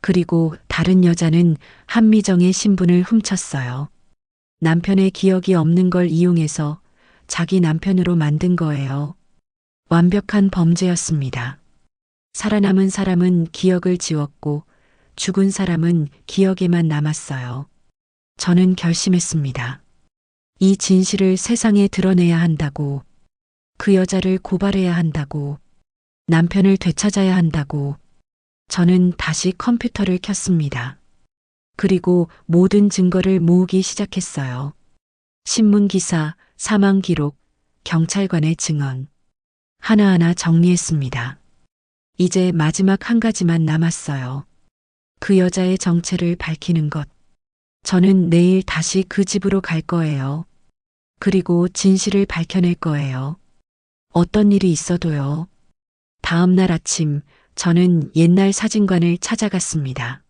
그리고 다른 여자는 한미정의 신분을 훔쳤어요. 남편의 기억이 없는 걸 이용해서 자기 남편으로 만든 거예요. 완벽한 범죄였습니다. 살아남은 사람은 기억을 지웠고 죽은 사람은 기억에만 남았어요. 저는 결심했습니다. 이 진실을 세상에 드러내야 한다고, 그 여자를 고발해야 한다고, 남편을 되찾아야 한다고. 저는 다시 컴퓨터를 켰습니다. 그리고 모든 증거를 모으기 시작했어요. 신문 기사, 사망 기록, 경찰관의 증언. 하나하나 정리했습니다. 이제 마지막 한 가지만 남았어요. 그 여자의 정체를 밝히는 것. 저는 내일 다시 그 집으로 갈 거예요. 그리고 진실을 밝혀낼 거예요. 어떤 일이 있어도요. 다음 날 아침, 저는 옛날 사진관을 찾아갔습니다.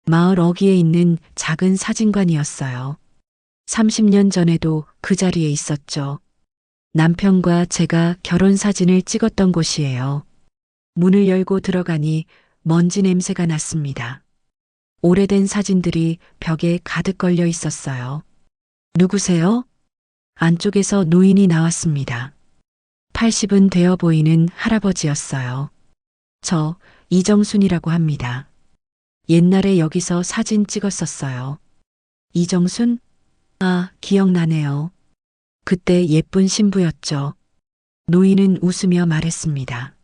마을 어귀에 있는 작은 사진관이었어요. 30년 전에도 그 자리에 있었죠. 남편과 제가 결혼 사진을 찍었던 곳이에요. 문을 열고 들어가니 먼지 냄새가 났습니다. 오래된 사진들이 벽에 가득 걸려 있었어요. 누구세요? 안쪽에서 노인이 나왔습니다. 80은 되어 보이는 할아버지였어요. 저 이정순이라고 합니다. 옛날에 여기서 사진 찍었었어요. 이정순? 아, 기억나네요. 그때 예쁜 신부였죠. 노인은 웃으며 말했습니다.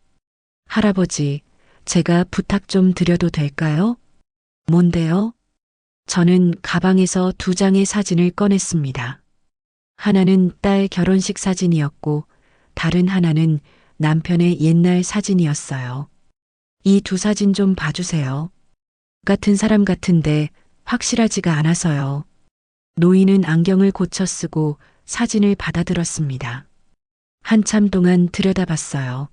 할아버지, 제가 부탁 좀 드려도 될까요? 뭔데요? 저는 가방에서 2장의 사진을 꺼냈습니다. 하나는 딸 결혼식 사진이었고 다른 하나는 남편의 옛날 사진이었어요. 이 2 사진 좀 봐주세요. 같은 사람 같은데 확실하지가 않아서요. 노인은 안경을 고쳐 쓰고 사진을 받아들었습니다. 한참 동안 들여다봤어요.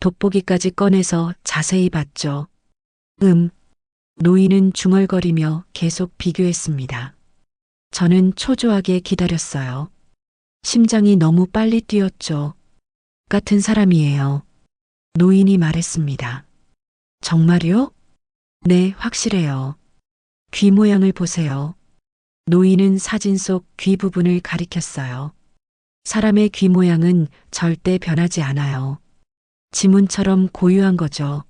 돋보기까지 꺼내서 자세히 봤죠. 노인은 중얼거리며 계속 비교했습니다. 저는 초조하게 기다렸어요. 심장이 너무 빨리 뛰었죠. 같은 사람이에요. 노인이 말했습니다. 정말요? 네, 확실해요. 귀 모양을 보세요. 노인은 사진 속 귀 부분을 가리켰어요. 사람의 귀 모양은 절대 변하지 않아요. 지문처럼 고유한 거죠.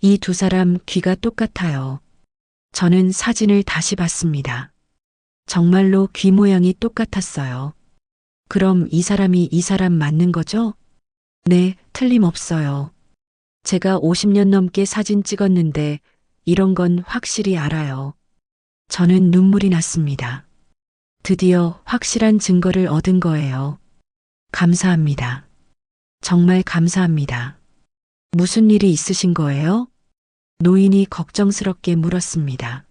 이 2 사람 귀가 똑같아요. 저는 사진을 다시 봤습니다. 정말로 귀 모양이 똑같았어요. 그럼 이 사람이 이 사람 맞는 거죠? 네, 틀림없어요. 제가 50년 넘게 사진 찍었는데 이런 건 확실히 알아요. 저는 눈물이 났습니다. 드디어 확실한 증거를 얻은 거예요. 감사합니다. 정말 감사합니다. 무슨 일이 있으신 거예요? 노인이 걱정스럽게 물었습니다.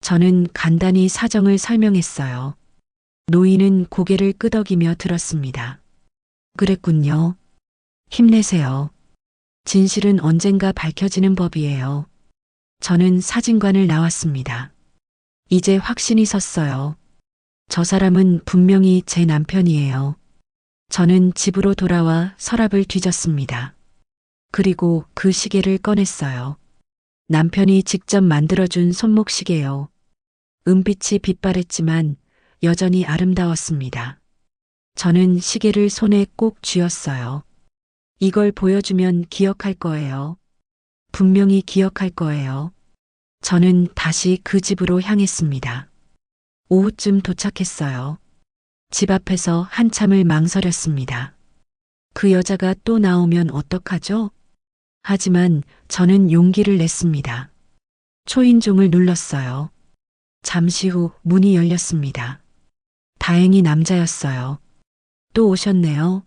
저는 간단히 사정을 설명했어요. 노인은 고개를 끄덕이며 들었습니다. 그랬군요. 힘내세요. 진실은 언젠가 밝혀지는 법이에요. 저는 사진관을 나왔습니다. 이제 확신이 섰어요. 저 사람은 분명히 제 남편이에요. 저는 집으로 돌아와 서랍을 뒤졌습니다. 그리고 그 시계를 꺼냈어요. 남편이 직접 만들어준 손목시계요. 은빛이 빛발했지만 여전히 아름다웠습니다. 저는 시계를 손에 꼭 쥐었어요. 이걸 보여주면 기억할 거예요. 분명히 기억할 거예요. 저는 다시 그 집으로 향했습니다. 오후쯤 도착했어요. 집 앞에서 한참을 망설였습니다. 그 여자가 또 나오면 어떡하죠? 하지만 저는 용기를 냈습니다. 초인종을 눌렀어요. 잠시 후 문이 열렸습니다. 다행히 남자였어요. 또 오셨네요.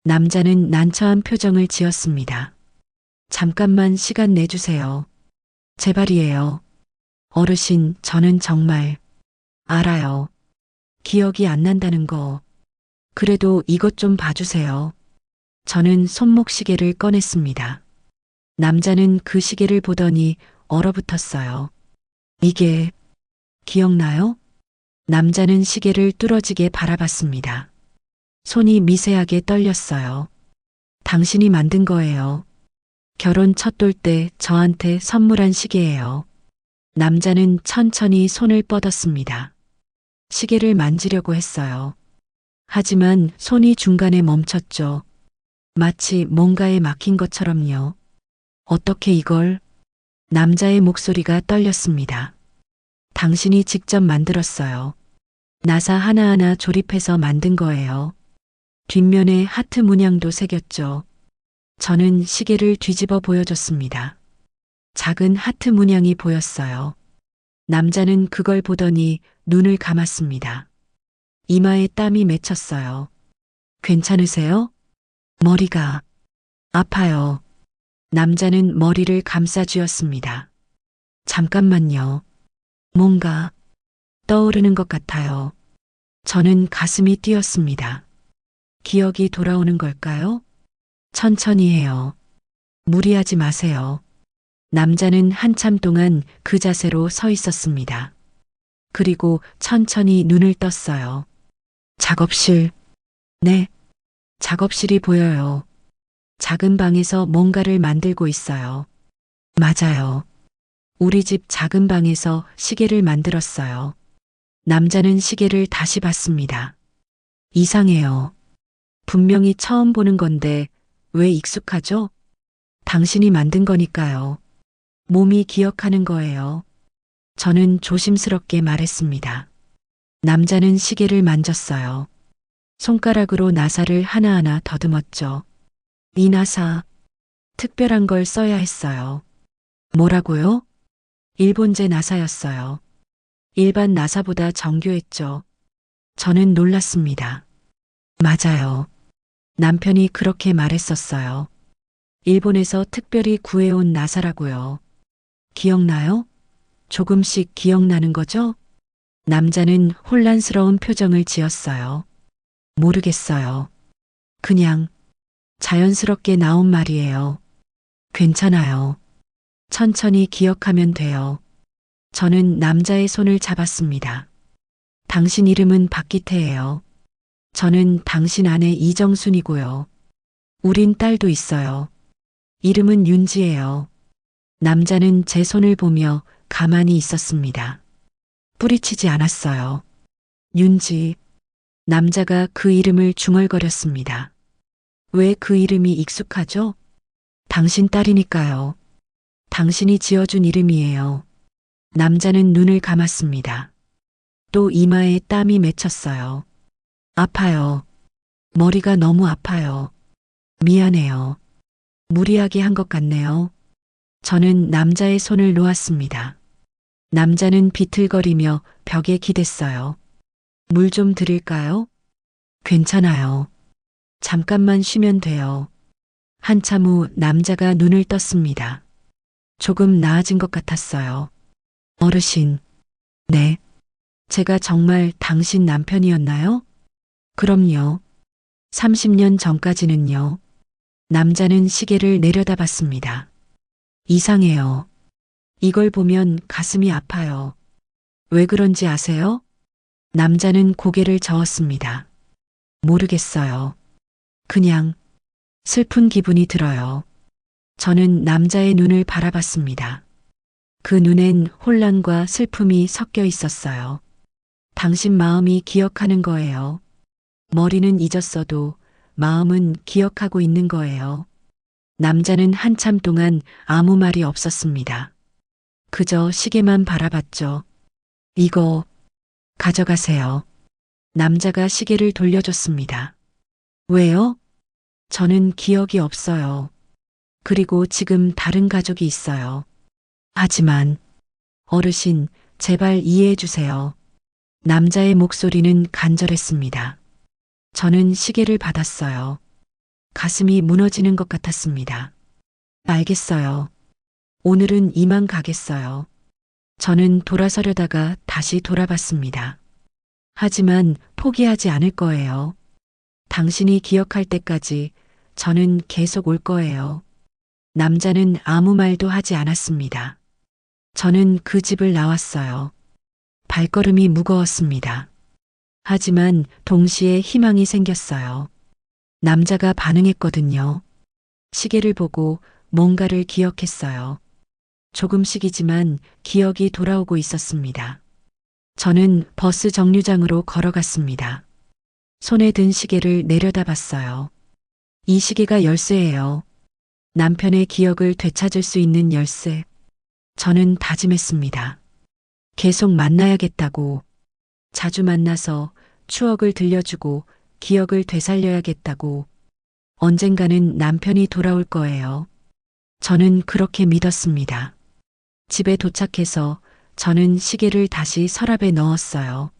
남자는 난처한 표정을 지었습니다. 잠깐만 시간 내주세요. 제발이에요. 어르신, 저는 정말 알아요. 기억이 안 난다는 거. 그래도 이것 좀 봐주세요. 저는 손목시계를 꺼냈습니다. 남자는 그 시계를 보더니 얼어붙었어요. 이게 기억나요? 남자는 시계를 뚫어지게 바라봤습니다. 손이 미세하게 떨렸어요. 당신이 만든 거예요. 결혼 첫 돌 때 저한테 선물한 시계예요. 남자는 천천히 손을 뻗었습니다. 시계를 만지려고 했어요. 하지만 손이 중간에 멈췄죠. 마치 뭔가에 막힌 것처럼요. 어떻게 이걸? 남자의 목소리가 떨렸습니다. 당신이 직접 만들었어요. 나사 하나하나 조립해서 만든 거예요. 뒷면에 하트 문양도 새겼죠. 저는 시계를 뒤집어 보여줬습니다. 작은 하트 문양이 보였어요. 남자는 그걸 보더니 눈을 감았습니다. 이마에 땀이 맺혔어요. 괜찮으세요? 머리가 아파요. 남자는 머리를 감싸쥐었습니다. 잠깐만요. 뭔가 떠오르는 것 같아요. 저는 가슴이 뛰었습니다. 기억이 돌아오는 걸까요? 천천히 해요. 무리하지 마세요. 남자는 한참 동안 그 자세로 서 있었습니다. 그리고 천천히 눈을 떴어요. 작업실. 네. 작업실이 보여요. 작은 방에서 뭔가를 만들고 있어요. 맞아요. 우리 집 작은 방에서 시계를 만들었어요. 남자는 시계를 다시 봤습니다. 이상해요. 분명히 처음 보는 건데 왜 익숙하죠? 당신이 만든 거니까요. 몸이 기억하는 거예요. 저는 조심스럽게 말했습니다. 남자는 시계를 만졌어요. 손가락으로 나사를 하나하나 더듬었죠. 이 나사, 특별한 걸 써야 했어요. 뭐라고요? 일본제 나사였어요. 일반 나사보다 정교했죠. 저는 놀랐습니다. 맞아요. 남편이 그렇게 말했었어요. 일본에서 특별히 구해온 나사라고요. 기억나요? 조금씩 기억나는 거죠? 남자는 혼란스러운 표정을 지었어요. 모르겠어요. 그냥 자연스럽게 나온 말이에요. 괜찮아요. 천천히 기억하면 돼요. 저는 남자의 손을 잡았습니다. 당신 이름은 박기태예요. 저는 당신 아내 이정순이고요. 우린 딸도 있어요. 이름은 윤지예요. 남자는 제 손을 보며 가만히 있었습니다. 뿌리치지 않았어요. 윤지. 남자가 그 이름을 중얼거렸습니다. 왜 그 이름이 익숙하죠? 당신 딸이니까요. 당신이 지어준 이름이에요. 남자는 눈을 감았습니다. 또 이마에 땀이 맺혔어요. 아파요. 머리가 너무 아파요. 미안해요. 무리하게 한 것 같네요. 저는 남자의 손을 놓았습니다. 남자는 비틀거리며 벽에 기댔어요. 물 좀 드릴까요? 괜찮아요. 잠깐만 쉬면 돼요. 한참 후 남자가 눈을 떴습니다. 조금 나아진 것 같았어요. 어르신. 네. 제가 정말 당신 남편이었나요? 그럼요. 30년 전까지는요. 남자는 시계를 내려다봤습니다. 이상해요. 이걸 보면 가슴이 아파요. 왜 그런지 아세요? 남자는 고개를 저었습니다. 모르겠어요. 그냥 슬픈 기분이 들어요. 저는 남자의 눈을 바라봤습니다. 그 눈엔 혼란과 슬픔이 섞여 있었어요. 당신 마음이 기억하는 거예요. 머리는 잊었어도 마음은 기억하고 있는 거예요. 남자는 한참 동안 아무 말이 없었습니다. 그저 시계만 바라봤죠. 이거 가져가세요. 남자가 시계를 돌려줬습니다. 왜요? 저는 기억이 없어요. 그리고 지금 다른 가족이 있어요. 하지만 어르신, 제발 이해해 주세요. 남자의 목소리는 간절했습니다. 저는 시계를 받았어요. 가슴이 무너지는 것 같았습니다. 알겠어요. 오늘은 이만 가겠어요. 저는 돌아서려다가 다시 돌아봤습니다. 하지만 포기하지 않을 거예요. 당신이 기억할 때까지 저는 계속 올 거예요. 남자는 아무 말도 하지 않았습니다. 저는 그 집을 나왔어요. 발걸음이 무거웠습니다. 하지만 동시에 희망이 생겼어요. 남자가 반응했거든요. 시계를 보고 뭔가를 기억했어요. 조금씩이지만 기억이 돌아오고 있었습니다. 저는 버스 정류장으로 걸어갔습니다. 손에 든 시계를 내려다봤어요. 이 시계가 열쇠예요. 남편의 기억을 되찾을 수 있는 열쇠. 저는 다짐했습니다. 계속 만나야겠다고. 자주 만나서 추억을 들려주고 기억을 되살려야겠다고. 언젠가는 남편이 돌아올 거예요. 저는 그렇게 믿었습니다. 집에 도착해서 저는 시계를 다시 서랍에 넣었어요.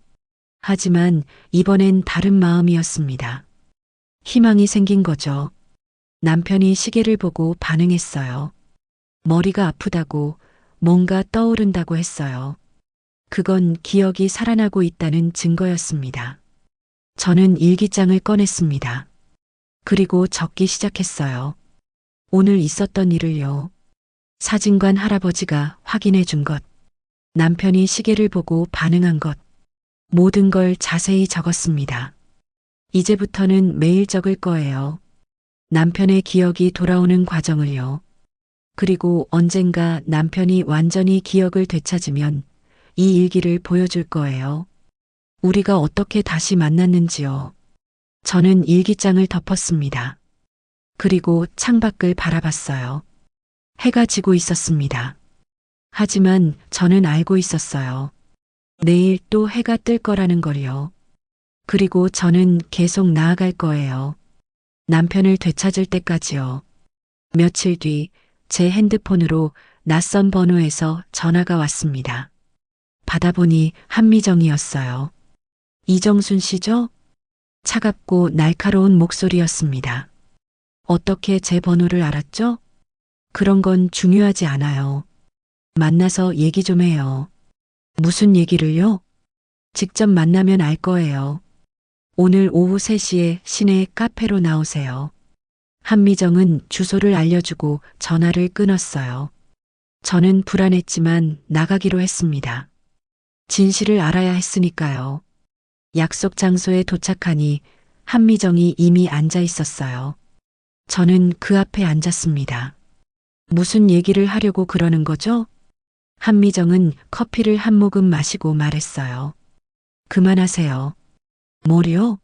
하지만 이번엔 다른 마음이었습니다. 희망이 생긴 거죠. 남편이 시계를 보고 반응했어요. 머리가 아프다고, 뭔가 떠오른다고 했어요. 그건 기억이 살아나고 있다는 증거였습니다. 저는 일기장을 꺼냈습니다. 그리고 적기 시작했어요. 오늘 있었던 일을요. 사진관 할아버지가 확인해 준 것. 남편이 시계를 보고 반응한 것. 모든 걸 자세히 적었습니다. 이제부터는 매일 적을 거예요. 남편의 기억이 돌아오는 과정을요. 그리고 언젠가 남편이 완전히 기억을 되찾으면 이 일기를 보여줄 거예요. 우리가 어떻게 다시 만났는지요. 저는 일기장을 덮었습니다. 그리고 창밖을 바라봤어요. 해가 지고 있었습니다. 하지만 저는 알고 있었어요. 내일 또 해가 뜰 거라는 걸요. 그리고 저는 계속 나아갈 거예요. 남편을 되찾을 때까지요. 며칠 뒤 제 핸드폰으로 낯선 번호에서 전화가 왔습니다. 받아보니 한미정이었어요. 이정순 씨죠? 차갑고 날카로운 목소리였습니다. 어떻게 제 번호를 알았죠? 그런 건 중요하지 않아요. 만나서 얘기 좀 해요. 무슨 얘기를요? 직접 만나면 알 거예요. 오늘 오후 3시에 시내 카페로 나오세요. 한미정은 주소를 알려주고 전화를 끊었어요. 저는 불안했지만 나가기로 했습니다. 진실을 알아야 했으니까요. 약속 장소에 도착하니 한미정이 이미 앉아 있었어요. 저는 그 앞에 앉았습니다. 무슨 얘기를 하려고 그러는 거죠? 한미정은 커피를 한 모금 마시고 말했어요. 그만하세요. 뭐요?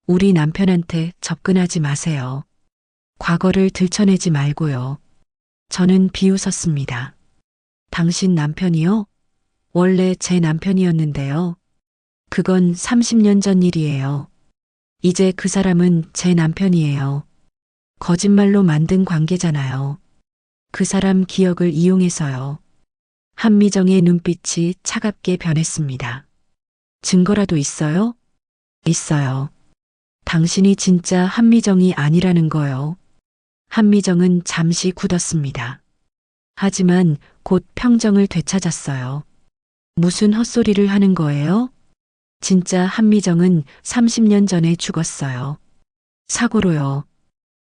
우리 남편한테 접근하지 마세요. 과거를 들춰내지 말고요. 저는 비웃었습니다. 당신 남편이요? 원래 제 남편이었는데요. 그건 30년 전 일이에요. 이제 그 사람은 제 남편이에요. 거짓말로 만든 관계잖아요. 그 사람 기억을 이용해서요. 한미정의 눈빛이 차갑게 변했습니다. 증거라도 있어요? 있어요. 당신이 진짜 한미정이 아니라는 거요. 한미정은 잠시 굳었습니다. 하지만 곧 평정을 되찾았어요. 무슨 헛소리를 하는 거예요? 진짜 한미정은 30년 전에 죽었어요. 사고로요.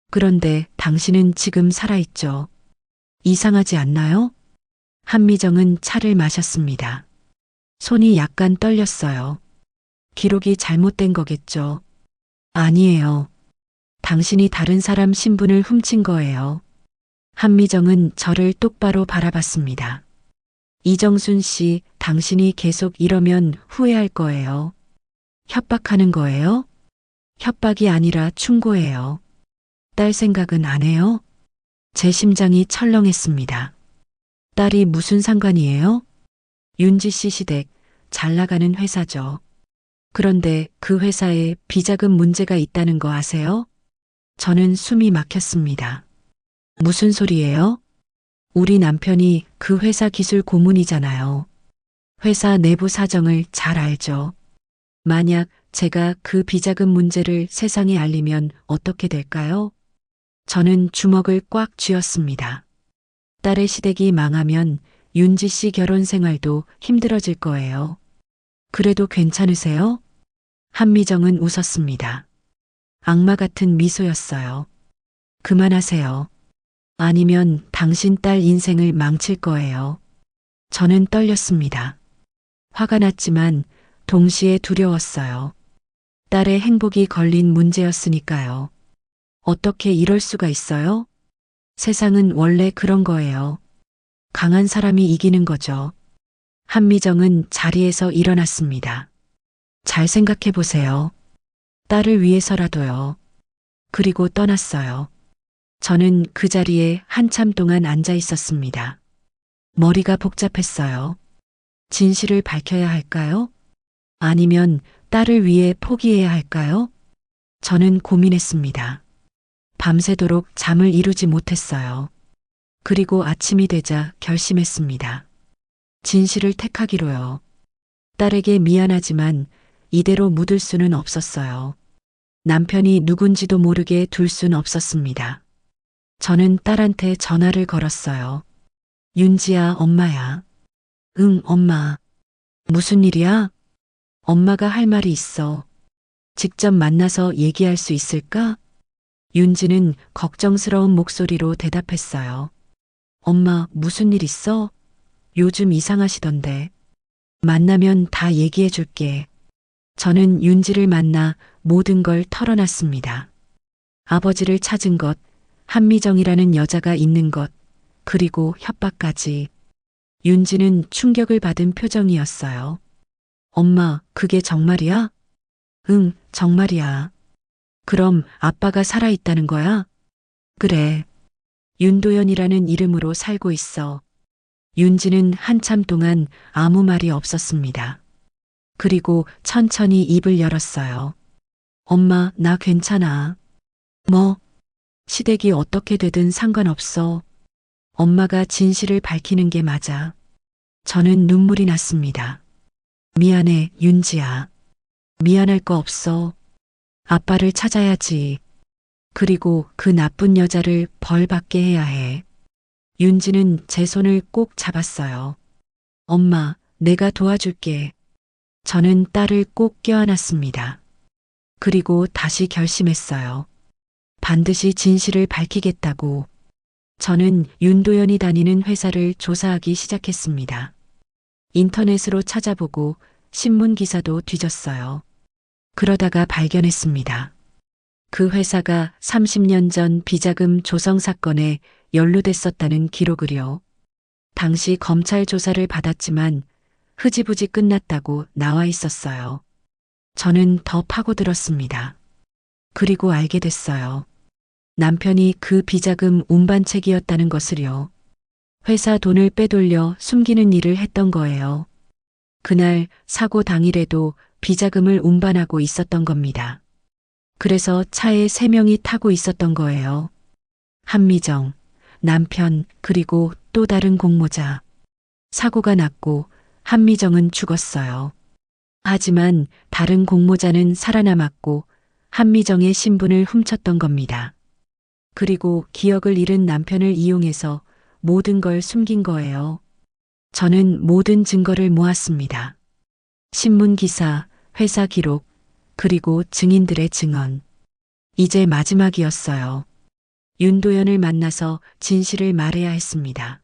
그런데 당신은 지금 살아있죠. 이상하지 않나요? 한미정은 차를 마셨습니다. 손이 약간 떨렸어요. 기록이 잘못된 거겠죠. 아니에요. 당신이 다른 사람 신분을 훔친 거예요. 한미정은 저를 똑바로 바라봤습니다. 이정순 씨, 당신이 계속 이러면 후회할 거예요. 협박하는 거예요? 협박이 아니라 충고예요. 딸 생각은 안 해요? 제 심장이 철렁했습니다. 딸이 무슨 상관이에요? 윤지 씨 시댁, 잘 나가는 회사죠. 그런데 그 회사에 비자금 문제가 있다는 거 아세요? 저는 숨이 막혔습니다. 무슨 소리예요? 우리 남편이 그 회사 기술 고문이잖아요. 회사 내부 사정을 잘 알죠. 만약 제가 그 비자금 문제를 세상에 알리면 어떻게 될까요? 저는 주먹을 꽉 쥐었습니다. 딸의 시댁이 망하면 윤지 씨 결혼 생활도 힘들어질 거예요. 그래도 괜찮으세요? 한미정은 웃었습니다. 악마 같은 미소였어요. 그만하세요. 아니면 당신 딸 인생을 망칠 거예요. 저는 떨렸습니다. 화가 났지만 동시에 두려웠어요. 딸의 행복이 걸린 문제였으니까요. 어떻게 이럴 수가 있어요? 세상은 원래 그런 거예요. 강한 사람이 이기는 거죠. 한미정은 자리에서 일어났습니다. 잘 생각해 보세요. 딸을 위해서라도요. 그리고 떠났어요. 저는 그 자리에 한참 동안 앉아 있었습니다. 머리가 복잡했어요. 진실을 밝혀야 할까요? 아니면 딸을 위해 포기해야 할까요? 저는 고민했습니다. 밤새도록 잠을 이루지 못했어요. 그리고 아침이 되자 결심했습니다. 진실을 택하기로요. 딸에게 미안하지만 이대로 묻을 수는 없었어요. 남편이 누군지도 모르게 둘 순 없었습니다. 저는 딸한테 전화를 걸었어요. 윤지야, 엄마야. 응, 엄마. 무슨 일이야? 엄마가 할 말이 있어. 직접 만나서 얘기할 수 있을까? 윤지는 걱정스러운 목소리로 대답했어요. 엄마, 무슨 일 있어? 요즘 이상하시던데. 만나면 다 얘기해 줄게. 저는 윤지를 만나 모든 걸 털어놨습니다. 아버지를 찾은 것, 한미정이라는 여자가 있는 것, 그리고 협박까지. 윤지는 충격을 받은 표정이었어요. 엄마, 그게 정말이야? 응, 정말이야. 그럼 아빠가 살아있다는 거야? 그래. 윤도현이라는 이름으로 살고 있어. 윤지는 한참 동안 아무 말이 없었습니다. 그리고 천천히 입을 열었어요. 엄마, 나 괜찮아. 뭐? 시댁이 어떻게 되든 상관없어. 엄마가 진실을 밝히는 게 맞아. 저는 눈물이 났습니다. 미안해, 윤지야. 미안할 거 없어. 아빠를 찾아야지. 그리고 그 나쁜 여자를 벌 받게 해야 해. 윤지는 제 손을 꼭 잡았어요. 엄마, 내가 도와줄게. 저는 딸을 꼭 껴안았습니다. 그리고 다시 결심했어요. 반드시 진실을 밝히겠다고. 저는 윤도현이 다니는 회사를 조사하기 시작했습니다. 인터넷으로 찾아보고 신문 기사도 뒤졌어요. 그러다가 발견했습니다. 그 회사가 30년 전 비자금 조성 사건에 연루됐었다는 기록을요. 당시 검찰 조사를 받았지만 흐지부지 끝났다고 나와 있었어요. 저는 더 파고들었습니다. 그리고 알게 됐어요. 남편이 그 비자금 운반책이었다는 것을요. 회사 돈을 빼돌려 숨기는 일을 했던 거예요. 그날 사고 당일에도 비자금을 운반하고 있었던 겁니다. 그래서 차에 3명이 타고 있었던 거예요. 한미정, 남편, 그리고 또 다른 공모자. 사고가 났고 한미정은 죽었어요. 하지만 다른 공모자는 살아남았고 한미정의 신분을 훔쳤던 겁니다. 그리고 기억을 잃은 남편을 이용해서 모든 걸 숨긴 거예요. 저는 모든 증거를 모았습니다. 신문 기사, 회사 기록, 그리고 증인들의 증언. 이제 마지막이었어요. 윤도현을 만나서 진실을 말해야 했습니다.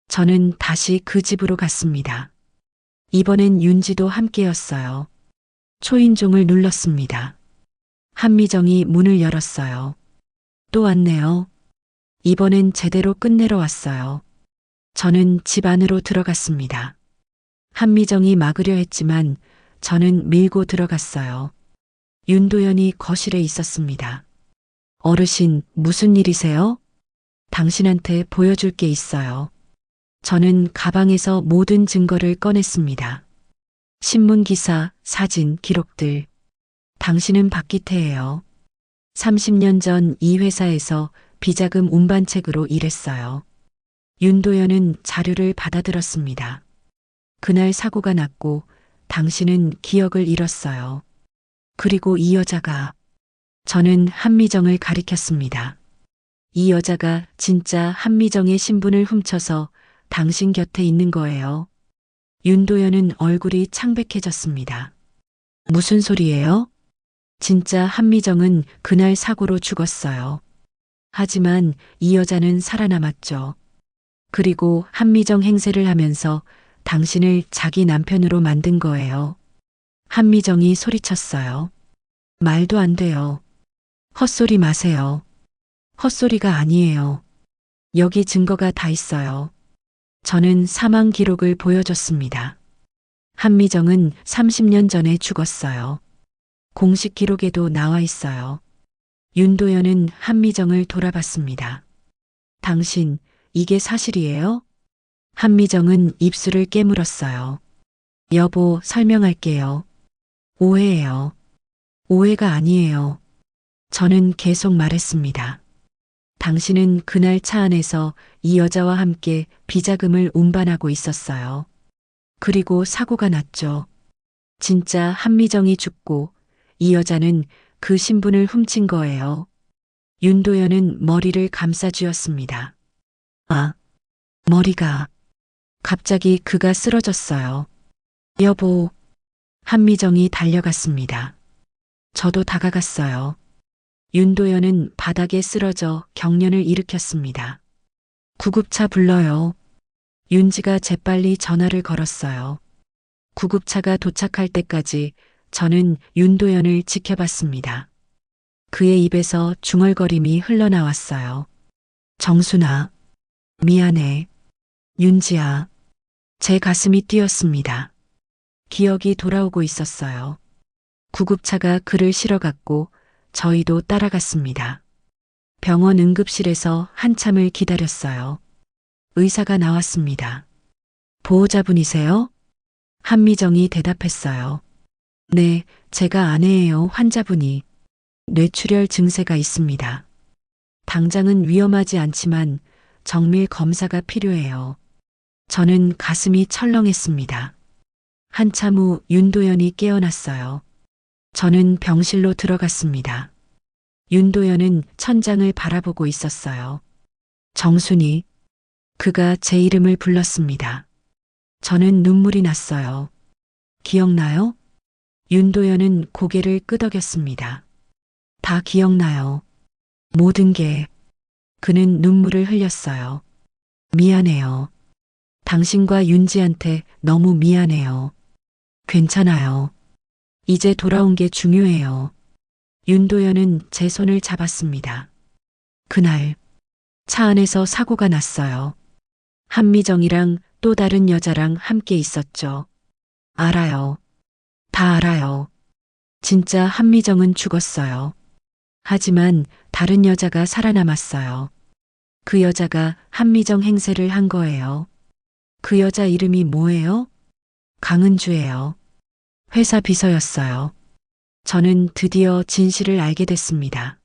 저는 다시 그 집으로 갔습니다. 이번엔 윤지도 함께였어요. 초인종을 눌렀습니다. 한미정이 문을 열었어요. 또 왔네요. 이번엔 제대로 끝내러 왔어요. 저는 집 안으로 들어갔습니다. 한미정이 막으려 했지만 저는 밀고 들어갔어요. 윤도현이 거실에 있었습니다. 어르신, 무슨 일이세요? 당신한테 보여줄 게 있어요. 저는 가방에서 모든 증거를 꺼냈습니다. 신문 기사, 사진, 기록들. 당신은 박기태예요. 30년 전 이 회사에서 비자금 운반책으로 일했어요. 윤도현은 자료를 받아들었습니다. 그날 사고가 났고 당신은 기억을 잃었어요. 그리고 이 여자가, 저는 한미정을 가리켰습니다. 이 여자가 진짜 한미정의 신분을 훔쳐서 당신 곁에 있는 거예요. 윤도현은 얼굴이 창백해졌습니다. 무슨 소리예요? 진짜 한미정은 그날 사고로 죽었어요. 하지만 이 여자는 살아남았죠. 그리고 한미정 행세를 하면서 당신을 자기 남편으로 만든 거예요. 한미정이 소리쳤어요. 말도 안 돼요. 헛소리 마세요. 헛소리가 아니에요. 여기 증거가 다 있어요. 저는 사망 기록을 보여줬습니다. 한미정은 30년 전에 죽었어요. 공식 기록에도 나와 있어요. 윤도현은 한미정을 돌아봤습니다. 당신, 이게 사실이에요? 한미정은 입술을 깨물었어요. 여보, 설명할게요. 오해예요. 오해가 아니에요. 저는 계속 말했습니다. 당신은 그날 차 안에서 이 여자와 함께 비자금을 운반하고 있었어요. 그리고 사고가 났죠. 진짜 한미정이 죽고 이 여자는 그 신분을 훔친 거예요. 윤도현은 머리를 감싸쥐었습니다. 아, 머리가. 갑자기 그가 쓰러졌어요. 여보, 한미정이 달려갔습니다. 저도 다가갔어요. 윤도현은 바닥에 쓰러져 경련을 일으켰습니다. 구급차 불러요. 윤지가 재빨리 전화를 걸었어요. 구급차가 도착할 때까지 저는 윤도현을 지켜봤습니다. 그의 입에서 중얼거림이 흘러나왔어요. 정순아, 미안해. 윤지야. 제 가슴이 뛰었습니다. 기억이 돌아오고 있었어요. 구급차가 그를 실어갔고 저희도 따라갔습니다. 병원 응급실에서 한참을 기다렸어요. 의사가 나왔습니다. 보호자분이세요? 한미정이 대답했어요. 네, 제가 아내예요. 환자분이 뇌출혈 증세가 있습니다. 당장은 위험하지 않지만 정밀 검사가 필요해요. 저는 가슴이 철렁했습니다. 한참 후 윤도현이 깨어났어요. 저는 병실로 들어갔습니다. 윤도현은 천장을 바라보고 있었어요. 정순이, 그가 제 이름을 불렀습니다. 저는 눈물이 났어요. 기억나요? 윤도현은 고개를 끄덕였습니다. 다 기억나요. 모든 게. 그는 눈물을 흘렸어요. 미안해요. 당신과 윤지한테 너무 미안해요. 괜찮아요. 이제 돌아온 게 중요해요. 윤도현은 제 손을 잡았습니다. 그날 차 안에서 사고가 났어요. 한미정이랑 또 다른 여자랑 함께 있었죠. 알아요. 다 알아요. 진짜 한미정은 죽었어요. 하지만 다른 여자가 살아남았어요. 그 여자가 한미정 행세를 한 거예요. 그 여자 이름이 뭐예요? 강은주예요. 회사 비서였어요. 저는 드디어 진실을 알게 됐습니다.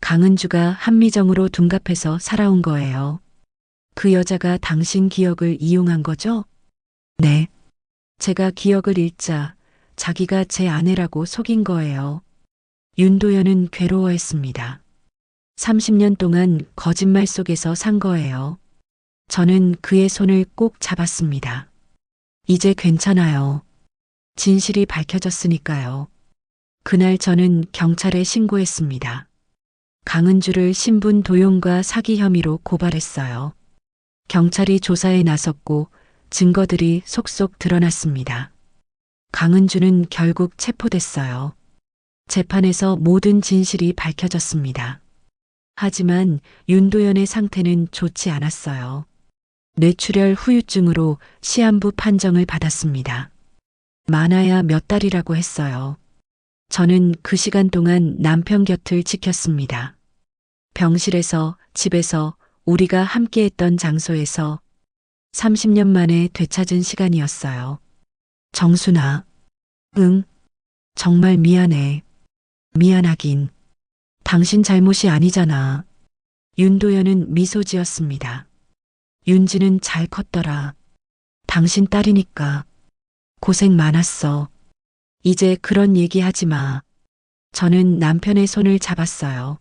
강은주가 한미정으로 둔갑해서 살아온 거예요. 그 여자가 당신 기억을 이용한 거죠? 네. 제가 기억을 잃자 자기가 제 아내라고 속인 거예요. 윤도현은 괴로워했습니다. 30년 동안 거짓말 속에서 산 거예요. 저는 그의 손을 꼭 잡았습니다. 이제 괜찮아요. 진실이 밝혀졌으니까요. 그날 저는 경찰에 신고했습니다. 강은주를 신분 도용과 사기 혐의로 고발했어요. 경찰이 조사에 나섰고 증거들이 속속 드러났습니다. 강은주는 결국 체포됐어요. 재판에서 모든 진실이 밝혀졌습니다. 하지만 윤도현의 상태는 좋지 않았어요. 뇌출혈 후유증으로 시한부 판정을 받았습니다. 많아야 몇 달이라고 했어요. 저는 그 시간 동안 남편 곁을 지켰습니다. 병실에서, 집에서, 우리가 함께했던 장소에서 30년 만에 되찾은 시간이었어요. 정순아, 응, 정말 미안해. 미안하긴. 당신 잘못이 아니잖아. 윤도현은 미소 지었습니다. 윤지는 잘 컸더라. 당신 딸이니까. 고생 많았어. 이제 그런 얘기 하지 마. 저는 남편의 손을 잡았어요.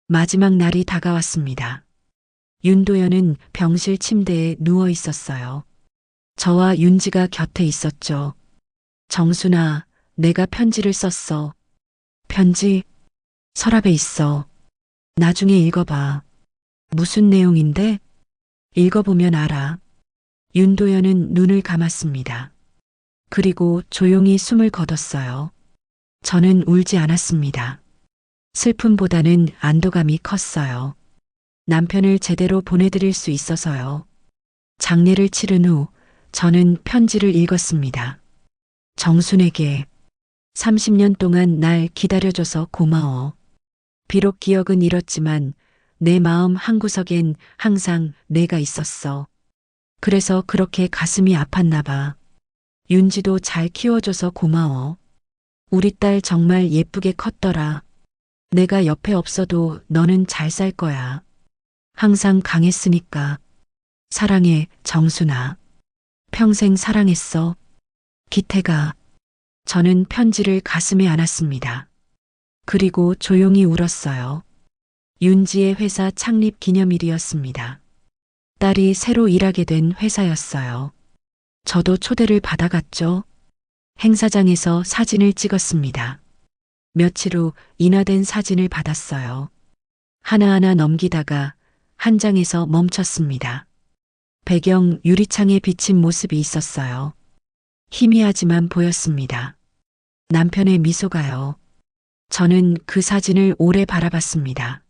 마지막 날이 다가왔습니다. 윤도현은 병실 침대에 누워 있었어요. 저와 윤지가 곁에 있었죠. 정순아, 내가 편지를 썼어. 편지? 서랍에 있어. 나중에 읽어봐. 무슨 내용인데? 읽어보면 알아. 윤도현은 눈을 감았습니다. 그리고 조용히 숨을 거뒀어요. 저는 울지 않았습니다. 슬픔보다는 안도감이 컸어요. 남편을 제대로 보내드릴 수 있어서요. 장례를 치른 후 저는 편지를 읽었습니다. 정순에게 30년 동안 날 기다려줘서 고마워. 비록 기억은 잃었지만 내 마음 한구석엔 항상 내가 있었어. 그래서 그렇게 가슴이 아팠나 봐. 윤지도 잘 키워줘서 고마워. 우리 딸 정말 예쁘게 컸더라. 내가 옆에 없어도 너는 잘 살 거야. 항상 강했으니까. 사랑해, 정순아. 평생 사랑했어. 기태가. 저는 편지를 가슴에 안았습니다. 그리고 조용히 울었어요. 윤지의 회사 창립 기념일이었습니다. 딸이 새로 일하게 된 회사였어요. 저도 초대를 받아갔죠. 행사장에서 사진을 찍었습니다. 며칠 후 인화된 사진을 받았어요. 하나하나 넘기다가 한 장에서 멈췄습니다. 배경 유리창에 비친 모습이 있었어요. 희미하지만 보였습니다. 남편의 미소가요. 저는 그 사진을 오래 바라봤습니다.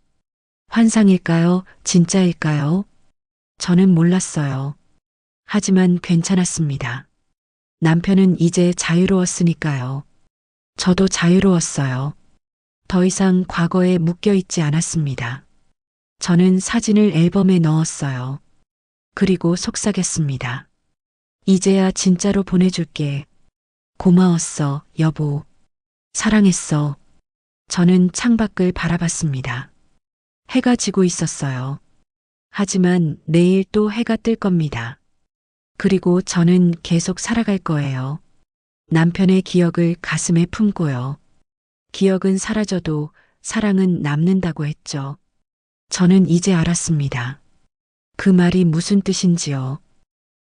환상일까요? 진짜일까요? 저는 몰랐어요. 하지만 괜찮았습니다. 남편은 이제 자유로웠으니까요. 저도 자유로웠어요. 더 이상 과거에 묶여 있지 않았습니다. 저는 사진을 앨범에 넣었어요. 그리고 속삭였습니다. 이제야 진짜로 보내줄게. 고마웠어, 여보. 사랑했어. 저는 창밖을 바라봤습니다. 해가 지고 있었어요. 하지만 내일 또 해가 뜰 겁니다. 그리고 저는 계속 살아갈 거예요. 남편의 기억을 가슴에 품고요. 기억은 사라져도 사랑은 남는다고 했죠. 저는 이제 알았습니다. 그 말이 무슨 뜻인지요.